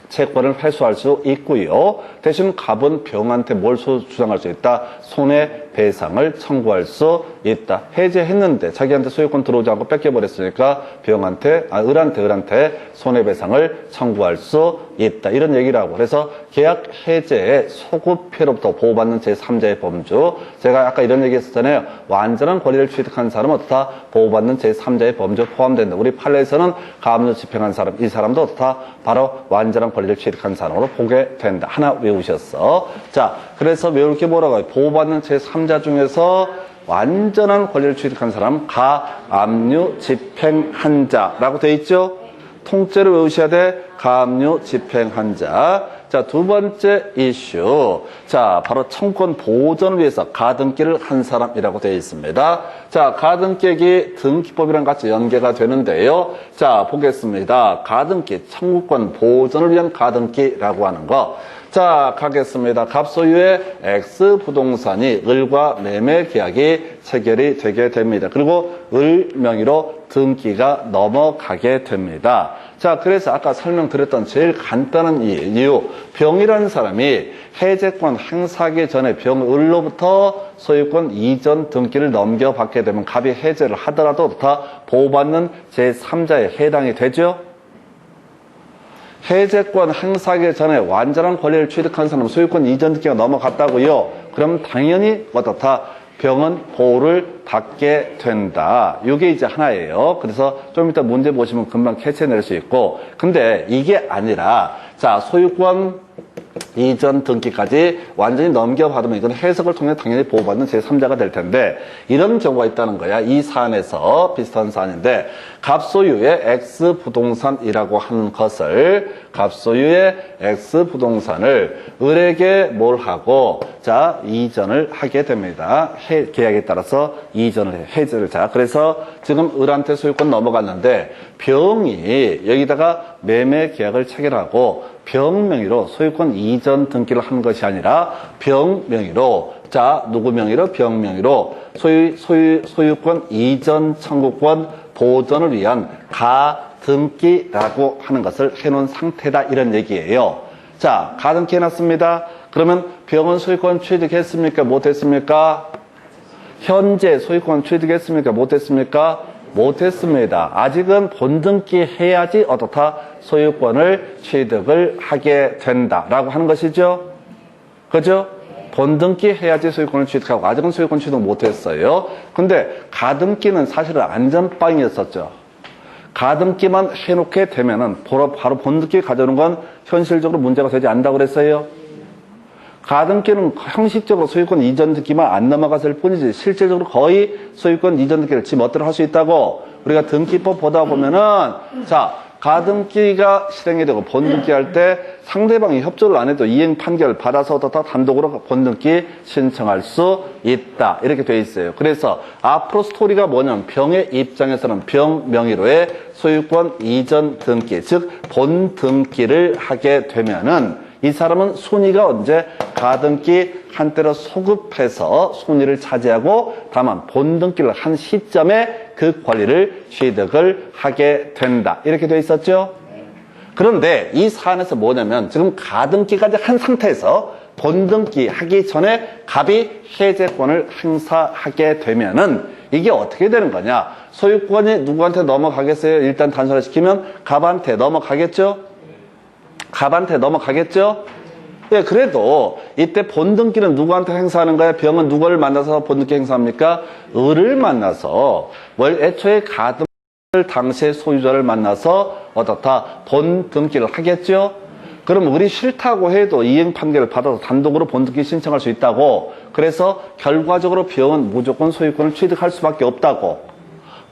채권을 회수할 수 있고요. 대신 갑은 병한테 뭘 주장할 수 있다? 손해배상을 청구할 수 있다. 해제했는데 자기한테 소유권 들어오지 않고 뺏겨버렸으니까 병한테, 을한테 손해배상을 청구할 수 있다. 이런 얘기라고. 그래서 계약 해제의 소급회로부터 보호받는 제3자의 범주. 제가 아까 이런 얘기 했었잖아요. 완전한 권리를 취득한 사람은 어떻다? 보호받는 제3자의 범주에 포함된다. 우리 판례에서는 가압류 집행한 사람, 이 사람도 어떻다? 바로 완전한 권리를 취득한 사람으로 보게 된다. 하나 외우셨어. 자, 그래서 외울 게 뭐라고 해요? 보호받는 제3자 중에서 완전한 권리를 취득한 사람, 가압류 집행한 자라고 돼 있죠? 통째로 외우셔야 돼. 가압류 집행한 자. 자, 두 번째 이슈. 자, 바로 청구권 보전을 위해서 가등기를 한 사람이라고 되어 있습니다. 자, 가등기액이 등기법이랑 같이 연계가 되는데요. 자, 보겠습니다. 가등기, 청구권 보전을 위한 가등기라고 하는 거. 자, 가겠습니다. 갑소유의 X 부동산이 을과 매매 계약이 체결이 되게 됩니다. 그리고 을 명의로 등기가 넘어가게 됩니다. 자, 그래서 아까 설명드렸던 제일 간단한 이유, 병이라는 사람이 해제권 행사하기 전에 병을로부터 소유권 이전 등기를 넘겨받게 되면 갑이 해제를 하더라도 다 보호받는 제3자에 해당이 되죠. 해제권 행사하기 전에 완전한 권리를 취득한 사람은 소유권 이전 등기가 넘어갔다고요. 그럼 당연히 어떻다? 병은 보호를 받게 된다. 이게 이제 하나예요. 그래서 좀 이따 문제 보시면 금방 캐치해낼 수 있고. 근데 이게 아니라, 자, 소유권 이전 등기까지 완전히 넘겨받으면 이건 해석을 통해 당연히 보호받는 제3자가 될 텐데, 이런 경우가 있다는 거야. 이 사안에서 비슷한 사안인데, 갑소유의 X 부동산이라고 하는 것을, 갑소유의 X 부동산을 을에게 뭘 하고, 자, 이전을 하게 됩니다. 계약에 따라서 이전을 해, 해제를. 자, 그래서 지금 을한테 소유권 넘어갔는데, 병이 여기다가 매매 계약을 체결하고, 병 명의로 소유권 이전 등기를 한 것이 아니라 병 명의로, 자, 누구 명의로? 병 명의로 소유권 이전 청구권 보전을 위한 가등기라고 하는 것을 해놓은 상태다. 이런 얘기예요. 자, 가등기 해놨습니다. 그러면 병은 소유권 취득했습니까? 못했습니까? 현재 소유권 취득했습니까? 못했습니까? 못했습니다. 아직은 본등기 해야지 어떻다? 소유권을 취득을 하게 된다라고 하는 것이죠. 그죠? 본등기 해야지 소유권을 취득하고 아직은 소유권 취득 못했어요. 근데 가등기는 사실은 안전빵이었었죠. 가등기만 해놓게 되면은 바로 본등기 가져오는 건 현실적으로 문제가 되지 않는다고 그랬어요. 가등기는 형식적으로 소유권 이전 등기만 안 넘어갔을 뿐이지 실질적으로 거의 소유권 이전 등기를 지 멋대로 할 수 있다고 우리가 등기법 보다 보면은 자, 가등기가 실행이 되고 본등기 할 때 상대방이 협조를 안 해도 이행 판결 받아서 다 단독으로 본등기 신청할 수 있다. 이렇게 돼 있어요. 그래서 앞으로 스토리가 뭐냐면 병의 입장에서는 병 명의로의 소유권 이전 등기, 즉 본등기를 하게 되면은 이 사람은 순위가 언제 가등기 한때로 소급해서 순위를 차지하고 다만 본등기를 한 시점에 그 권리를 취득을 하게 된다. 이렇게 되어 있었죠? 그런데 이 사안에서 뭐냐면 지금 가등기까지 한 상태에서 본등기 하기 전에 갑이 해제권을 행사하게 되면은 이게 어떻게 되는 거냐? 소유권이 누구한테 넘어가겠어요? 일단 단순화시키면 갑한테 넘어가겠죠? 갑한테 넘어가겠죠? 예, 그래도 이때 본등기는 누구한테 행사하는 거야? 병은 누구를 만나서 본등기 행사합니까? 을을 만나서 애초에 가등을 당시의 소유자를 만나서 어떻다? 본등기를 하겠죠? 그럼 을이 싫다고 해도 이행 판결을 받아서 단독으로 본등기 신청할 수 있다고. 그래서 결과적으로 병은 무조건 소유권을 취득할 수밖에 없다고.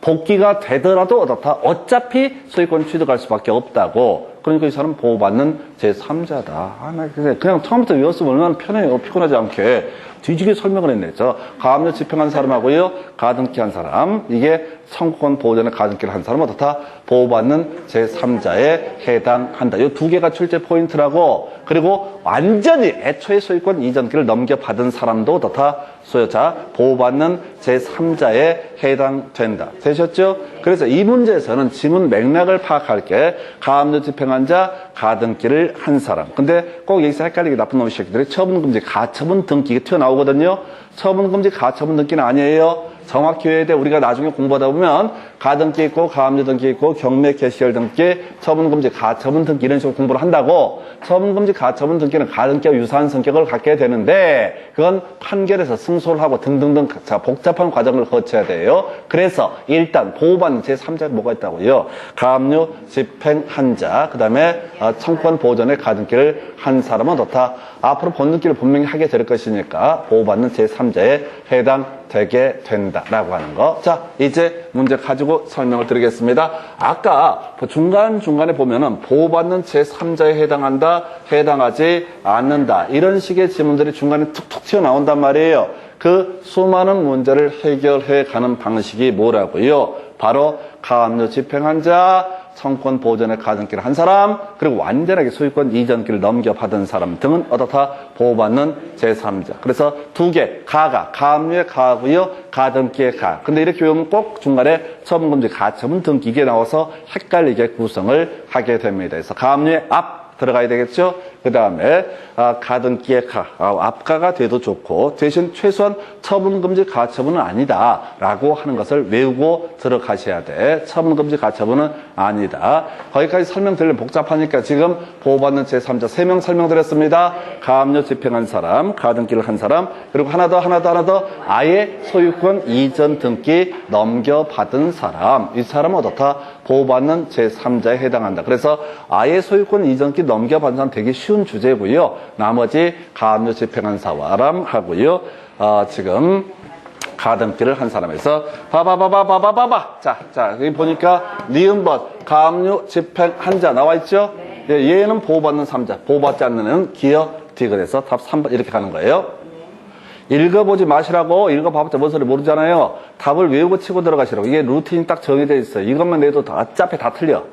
복귀가 되더라도 어떻다? 어차피 소유권 취득할 수밖에 없다고. 그러니까 이 사람 보호받는 제3자다. 나 그냥 처음부터 외웠으면 얼마나 편해요. 피곤하지 않게. 뒤지게 설명을 했네. 저 가압류 집행한 사람하고요. 가등기 한 사람. 이게 청구권 보호전에 가등기를 한 사람은 어떻다? 보호받는 제3자에 해당한다. 이 두 개가 출제 포인트라고. 그리고 완전히 애초에 소유권 이전기를 넘겨받은 사람도 어떻다? 소유자 보호받는 제3자에 해당된다. 되셨죠? 그래서 이 문제에서는 지문 맥락을 파악할게. 가압류 집행한 자, 가등기를 한 사람. 근데 꼭 여기서 헷갈리게 나쁜 놈의 새끼들이 처분금지, 가처분 등기 이게 튀어나오거든요. 처분금지, 가처분 등기는 아니에요. 정확히 해야 돼. 우리가 나중에 공부하다 보면 가등기 있고 가압류 등기 있고 경매 개시열 등기, 처분금지, 가처분 등기 이런 식으로 공부를 한다고. 처분금지, 가처분 등기는 가등기와 유사한 성격을 갖게 되는데 그건 판결에서 승소를 하고 등등등 복잡한 과정을 거쳐야 돼요. 그래서 일단 보호받는 제3자가 뭐가 있다고요? 가압류 집행한 자, 그 다음에 청구권 보호전에 가등기를 한 사람은 어떻다? 앞으로 본등기를 분명히 하게 될 것이니까 보호받는 제3자에 해당되게 된다라고 하는 거. 자, 이제 문제 가지고 설명을 드리겠습니다. 아까 중간중간에 보면은 보호받는 제3자에 해당한다, 해당하지 않는다. 이런 식의 지문들이 중간에 툭툭 튀어나온단 말이에요. 그 수많은 문제를 해결해 가는 방식이 뭐라고요? 바로 가압류 집행한 자, 청구권 보호전에 가등기를 한 사람, 그리고 완전하게 소유권 이전기를 넘겨받은 사람 등은 어떻다? 보호받는 제3자. 그래서 두 개, 가압류의 가고요, 가등기의 가. 근데 이렇게 외우면 꼭 중간에 처분금지, 가처분 등기 이게 나와서 헷갈리게 구성을 하게 됩니다. 그래서 가압류의 앞 들어가야 되겠죠? 그 다음에 가등기의 앞가가 돼도 좋고 대신 최소한 처분금지 가처분은 아니다 라고 하는 것을 외우고 들어가셔야 돼. 처분금지 가처분은 아니다. 거기까지 설명드리면 복잡하니까 지금 보호받는 제3자 3명 설명드렸습니다. 가압류 집행한 사람, 가등기를 한 사람, 그리고 하나 더 아예 소유권 이전 등기 넘겨받은 사람. 이 사람은 어떻다? 보호받는 제3자에 해당한다. 그래서 아예 소유권 이전기 넘겨받은 사람 되게 쉬운 주제고요. 나머지 가압류 집행한 사람 하고요. 지금 가등기를 한 사람에서 봐봐. 자, 여기 보니까 니은벗 가압류 집행한 자 나와 있죠? 예, 얘는 보호받는 3자, 보호받지 않는 애는 기역 디귿에서 답 3번 이렇게 가는 거예요. 읽어보지 마시라고. 읽어봐봤자 뭔 소리 모르잖아요. 답을 외우고 치고 들어가시라고. 이게 루틴이 딱 정해져 있어요. 이것만 내도 어차피 다 틀려.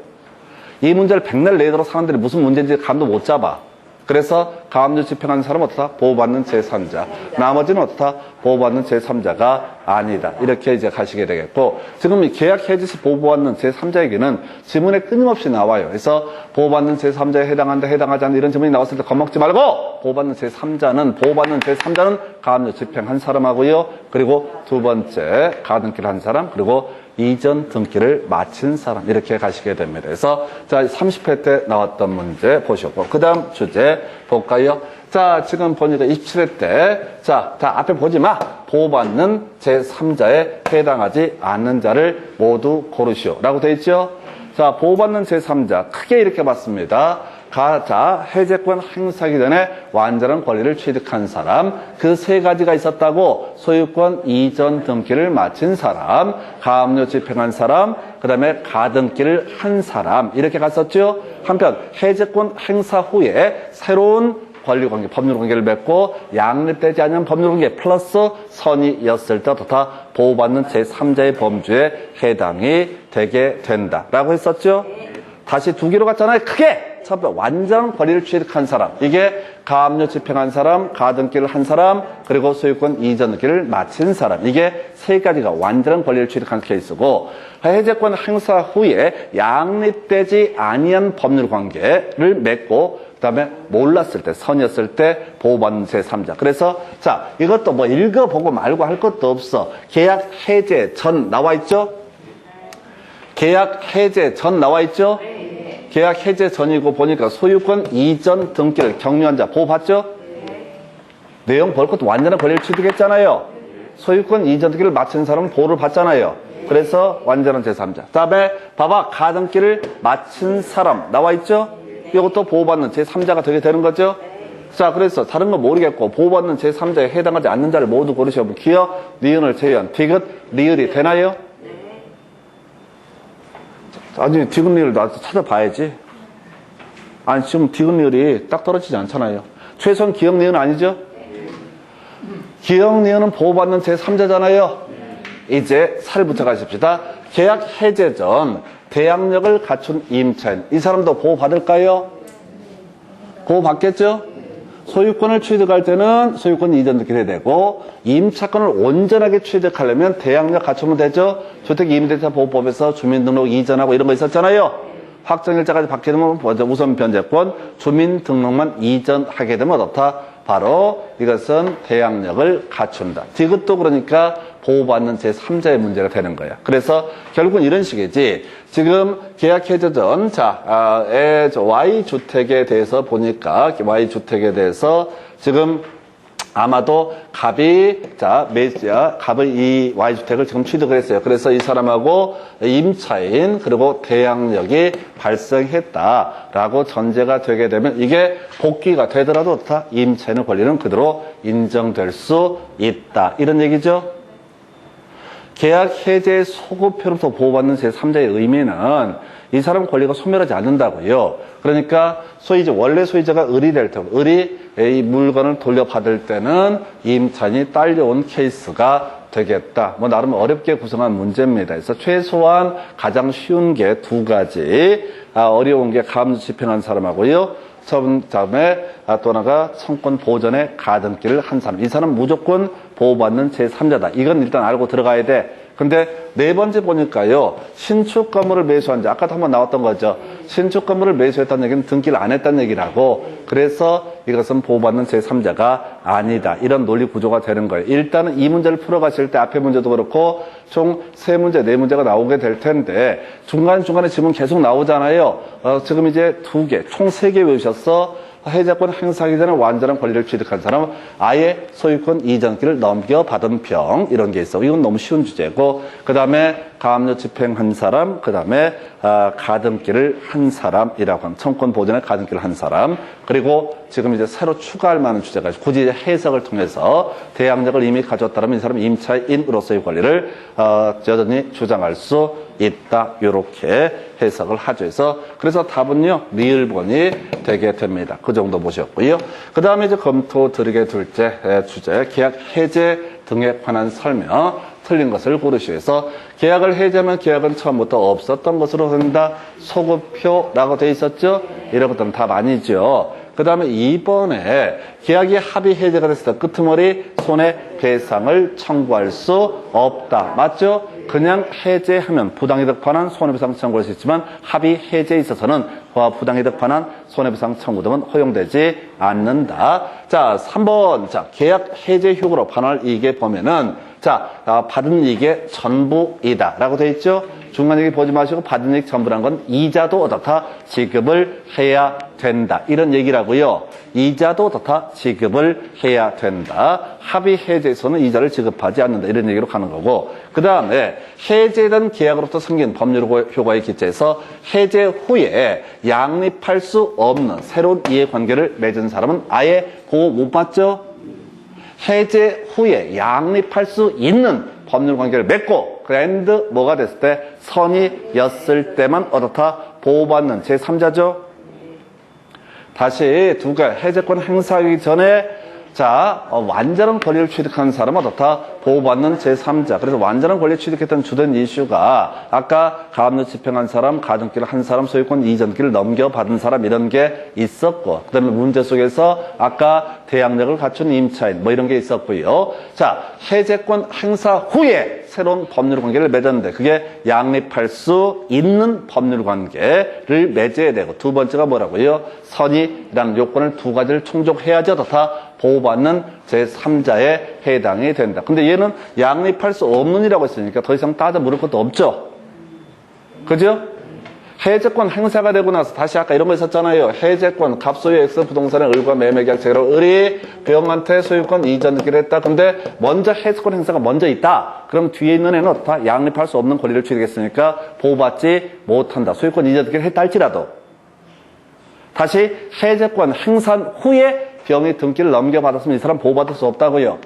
이 문제를 백날 내도록 사람들이 무슨 문제인지 감도 못 잡아. 그래서 가압류 집행하는 사람은 어떻다? 보호받는 제3자. 나머지는 어떻다? 보호받는 제3자가 아니다. 이렇게 이제 가시게 되겠고, 지금 이 계약 해지 시 보호받는 제3자에게는 지문에 끊임없이 나와요. 그래서 보호받는 제3자에 해당한다, 해당하지 않는다 이런 지문이 나왔을 때 겁먹지 말고, 보호받는 제3자는 가압류 집행한 사람하고요. 그리고 두 번째 가등기를 한 사람, 그리고 이전 등기를 마친 사람 이렇게 가시게 됩니다. 그래서 자 30회 때 나왔던 문제 보셨고 그 다음 주제 볼까요? 자 지금 보니까 27회 때 자 앞에 보지 마. 보호받는 제3자에 해당하지 않는 자를 모두 고르시오 라고 되어 있죠. 자 보호받는 제3자 크게 이렇게 봤습니다. 가자 해제권 행사하기 전에 완전한 권리를 취득한 사람, 그 세 가지가 있었다고. 소유권 이전 등기를 마친 사람, 가압류 집행한 사람, 그 다음에 가등기를 한 사람 이렇게 갔었죠. 한편 해제권 행사 후에 새로운 권리관계, 법률관계를 맺고 양립되지 않은 법률관계 플러스 선의였을 때 다 보호받는 제3자의 범주에 해당이 되게 된다라고 했었죠. 다시 두 개로 갔잖아요. 크게 첫 번째 완전 권리를 취득한 사람, 이게 가압류 집행한 사람, 가등기를 한 사람, 그리고 소유권 이전 등기를 마친 사람, 이게 세 가지가 완전한 권리를 취득한 케이스고, 해제권 행사 후에 양립되지 아니한 법률관계를 맺고 그 다음에 몰랐을 때, 선이었을 때 보호받는 제3자. 그래서 자 이것도 뭐 읽어보고 말고 할 것도 없어. 계약 해제 전 나와 있죠? 계약 해제 전 나와 있죠? 계약 해제 전이고 보니까 소유권 이전 등기를 격려한 자 보호받죠? 내용 볼 것도 완전한 권리를 취득했잖아요. 소유권 이전 등기를 마친 사람은 보호를 받잖아요. 그래서 완전한 제3자. 그다음에 봐봐, 가등기를 마친 사람 나와 있죠? 이것도 보호받는 제3자가 되게 되는 거죠? 자, 그래서 다른 건 모르겠고 보호받는 제3자에 해당하지 않는 자를 모두 고르시면 기억, 니은을 제외한 디귿, 리을이 되나요? 아니, 디귿, 리을 나도 찾아봐야지. 아니, 지금 디귿, 리을이 딱 떨어지지 않잖아요. 최소한 기억, 니은 아니죠? 기억, 니은은 보호받는 제3자잖아요. 이제 살 붙여가십시다. 계약 해제 전 대항력을 갖춘 임차인. 이 사람도 보호받을까요? 보호받겠죠? 소유권을 취득할 때는 소유권 이전 등기를 해야 되고, 임차권을 온전하게 취득하려면 대항력 갖추면 되죠? 주택임대차 보호법에서 주민등록 이전하고 이런 거 있었잖아요. 확정일자까지 바뀌면 우선 변제권, 주민등록만 이전하게 되면 어떻다? 바로 이것은 대항력을 갖춘다. 이것도 그러니까 보호받는 제3자의 문제가 되는 거야. 그래서 결국은 이런 식이지. 지금 계약 해제 전, Y주택에 대해서 보니까, Y주택에 대해서 지금 아마도 갑이 이 Y주택을 지금 취득을 했어요. 그래서 이 사람하고 임차인 그리고 대항력이 발생했다라고 전제가 되게 되면 이게 복귀가 되더라도 어떻다? 임차인의 권리는 그대로 인정될 수 있다. 이런 얘기죠. 계약 해제 소급표로부터 보호받는 제3자의 의미는 이 사람 권리가 소멸하지 않는다고요. 그러니까 원래 소유자가 을이 될 때, 을이 이 물건을 돌려받을 때는 임차인이 딸려온 케이스가 되겠다. 뭐 나름 어렵게 구성한 문제입니다. 그래서 최소한 가장 쉬운 게 두 가지, 어려운 게 가압류 집행한 사람하고요. 다음에 또 하나가 청권 보전의 가등기를 한 사람. 이 사람은 무조건 보호받는 제3자다. 이건 일단 알고 들어가야 돼. 근데 네 번째 보니까요, 신축 건물을 매수한 자, 아까도 한번 나왔던 거죠. 신축 건물을 매수했다는 얘기는 등기를 안 했다는 얘기라고. 그래서 이것은 보호받는 제3자가 아니다. 이런 논리 구조가 되는 거예요. 일단은 이 문제를 풀어가실 때 앞에 문제도 그렇고 총 3문제, 4문제가 나오게 될 텐데 중간중간에 질문 계속 나오잖아요. 지금 이제 2개, 총 3개 외우셨어. 해제권 행사하기 전에 완전한 권리를 취득한 사람은 아예 소유권 이전기를 넘겨받은 병, 이런 게 있어. 이건 너무 쉬운 주제고, 그 다음에 가압류 집행한 사람, 그 다음에 가등기를 한 사람이라고 하면 청권 보전의 가등기를 한 사람, 그리고 지금 이제 새로 추가할 만한 주제가 있고, 굳이 해석을 통해서 대항력을 이미 가졌다면 이 사람은 임차인으로서의 권리를 여전히 주장할 수 있다. 이렇게 해석을 하죠. 그래서 답은요, 리을번이 되게 됩니다. 그 정도 보셨고요. 그 다음에 이제 검토 드리게 둘째 주제, 계약 해제 등에 관한 설명. 틀린 것을 고르시오. 계약을 해제하면 계약은 처음부터 없었던 것으로 된다. 소급표라고 돼 있었죠? 이런 것들은 답 아니죠. 그 다음에 2번에 계약이 합의 해제가 됐을 때 끄트머리 손해배상을 청구할 수 없다. 맞죠? 그냥 해제하면 부당이득 반환 손해배상 청구할 수 있지만 합의 해제에 있어서는 부당이득 반환 손해배상 청구 등은 허용되지 않는다. 자, 3번. 자, 계약 해제 효과로 반환을 이익에 보면은 받은 이익의 전부이다. 라고 되어 있죠? 중간 얘기 보지 마시고 받은 이익 전부란 건 이자도 어떻다? 지급을 해야 된다. 이런 얘기라고요. 이자도 어떻다? 지급을 해야 된다. 합의 해제에서는 이자를 지급하지 않는다. 이런 얘기로 가는 거고. 그 다음에 해제된 계약으로부터 생긴 법률 효과에 기초해서 해제 후에 양립할 수 없는 새로운 이해관계를 맺은 사람은 아예 보호 못 받죠? 해제 후에 양립할 수 있는 법률관계를 맺고 그랜드 뭐가 됐을 때 선의였을 때만 어떻다? 보호받는 제3자죠. 다시 두 가지 해제권 행사하기 전에 완전한 권리를 취득한 사람은 어떻다? 보호받는 제3자. 그래서 완전한 권리를 취득했던 주된 이슈가 아까 가압류 집행한 사람, 가등기를 한 사람, 소유권 이전기를 넘겨받은 사람 이런 게 있었고, 그 다음에 문제 속에서 아까 대항력을 갖춘 임차인 뭐 이런 게 있었고요. 해제권 행사 후에 새로운 법률관계를 맺었는데 그게 양립할 수 있는 법률관계를 맺어야 되고, 두 번째가 뭐라고요? 선의라는 요건을 두 가지를 충족해야지 어떻다? 보호받는 제3자에 해당이 된다. 근데 얘는 양립할 수 없는 이라고 했으니까 더 이상 따져 물을 것도 없죠. 그죠? 해제권 행사가 되고 나서 다시 아까 이런 거 있었잖아요. 해제권, 갑소유 X 부동산의 을과 매매계약체로 을이 병한테 소유권 이전기를 했다. 근데 먼저 해제권 행사가 먼저 있다. 그럼 뒤에 있는 애는 어떻다? 양립할 수 없는 권리를 취득했으니까 보호받지 못한다. 소유권 이전기를 했다 할지라도. 다시 해제권 행사 후에 병이 등기를 넘겨받았으면 이 사람 보호받을 수 없다고요.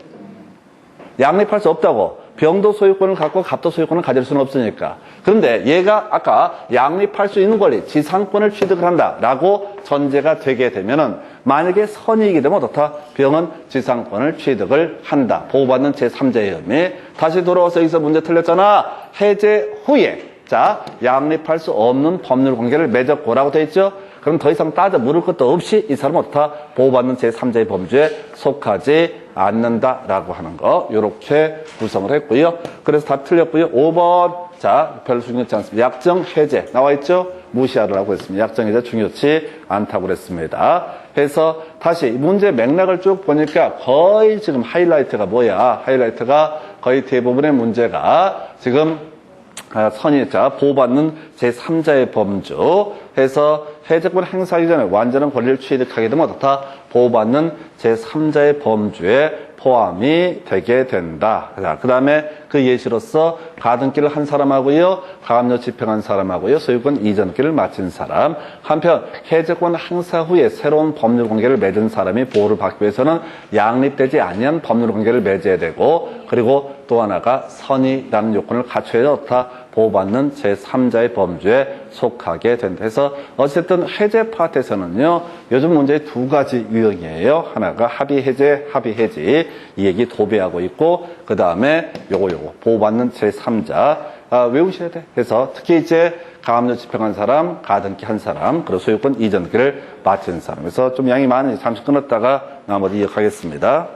양립할 수 없다고. 병도 소유권을 갖고 갑도 소유권을 가질 수는 없으니까. 그런데 얘가 아까 양립할 수 있는 권리, 지상권을 취득을 한다라고 전제가 되게 되면은 만약에 선이익이 되면 어떻다? 병은 지상권을 취득을 한다. 보호받는 제3자의 혐의. 다시 돌아와서 여기서 문제 틀렸잖아. 해제 후에 자 양립할 수 없는 법률 관계를 맺었고라고 돼 있죠. 그럼 더 이상 따져 물을 것도 없이 이 사람은 어떻다? 보호받는 제3자의 범주에 속하지 않는다라고 하는 거 이렇게 구성을 했고요. 그래서 답 틀렸고요. 5번 자 별로 중요치 않습니다. 약정 해제 나와 있죠? 무시하라고 했습니다. 약정 해제 중요치 않다고 그랬습니다. 해서 다시 문제 맥락을 쭉 보니까 거의 지금 하이라이트가 뭐야? 하이라이트가 거의 대부분의 문제가 지금 선의자 보호받는 제3자의 범주 해서 해제권 행사하기 전에 완전한 권리를 취득하게 되면 어떻다? 보호받는 제3자의 범주에 포함이 되게 된다. 그 다음에 그 예시로서 가등기를 한 사람하고요, 가압류 집행한 사람하고요, 소유권 이전기를 마친 사람. 한편 해제권 행사 후에 새로운 법률 관계를 맺은 사람이 보호를 받기 위해서는 양립되지 아니한 법률 관계를 맺어야 되고, 그리고 또 하나가 선의라는 요건을 갖춰야 어떻다? 보호받는 제3자의 범주에 속하게 된다. 해서 어쨌든 해제 파트에서는요, 요즘 문제의 두 가지 유형이에요. 하나가 합의 해제, 합의 해지. 이 얘기 도배하고 있고, 그 다음에 요거 보호받는 제3자 외우셔야 돼. 해서 특히 이제 가압류 집행한 사람, 가등기 한 사람, 그리고 소유권 이전기를 마친 사람. 그래서 좀 양이 많으니 잠시 끊었다가 나머지 이어가겠습니다.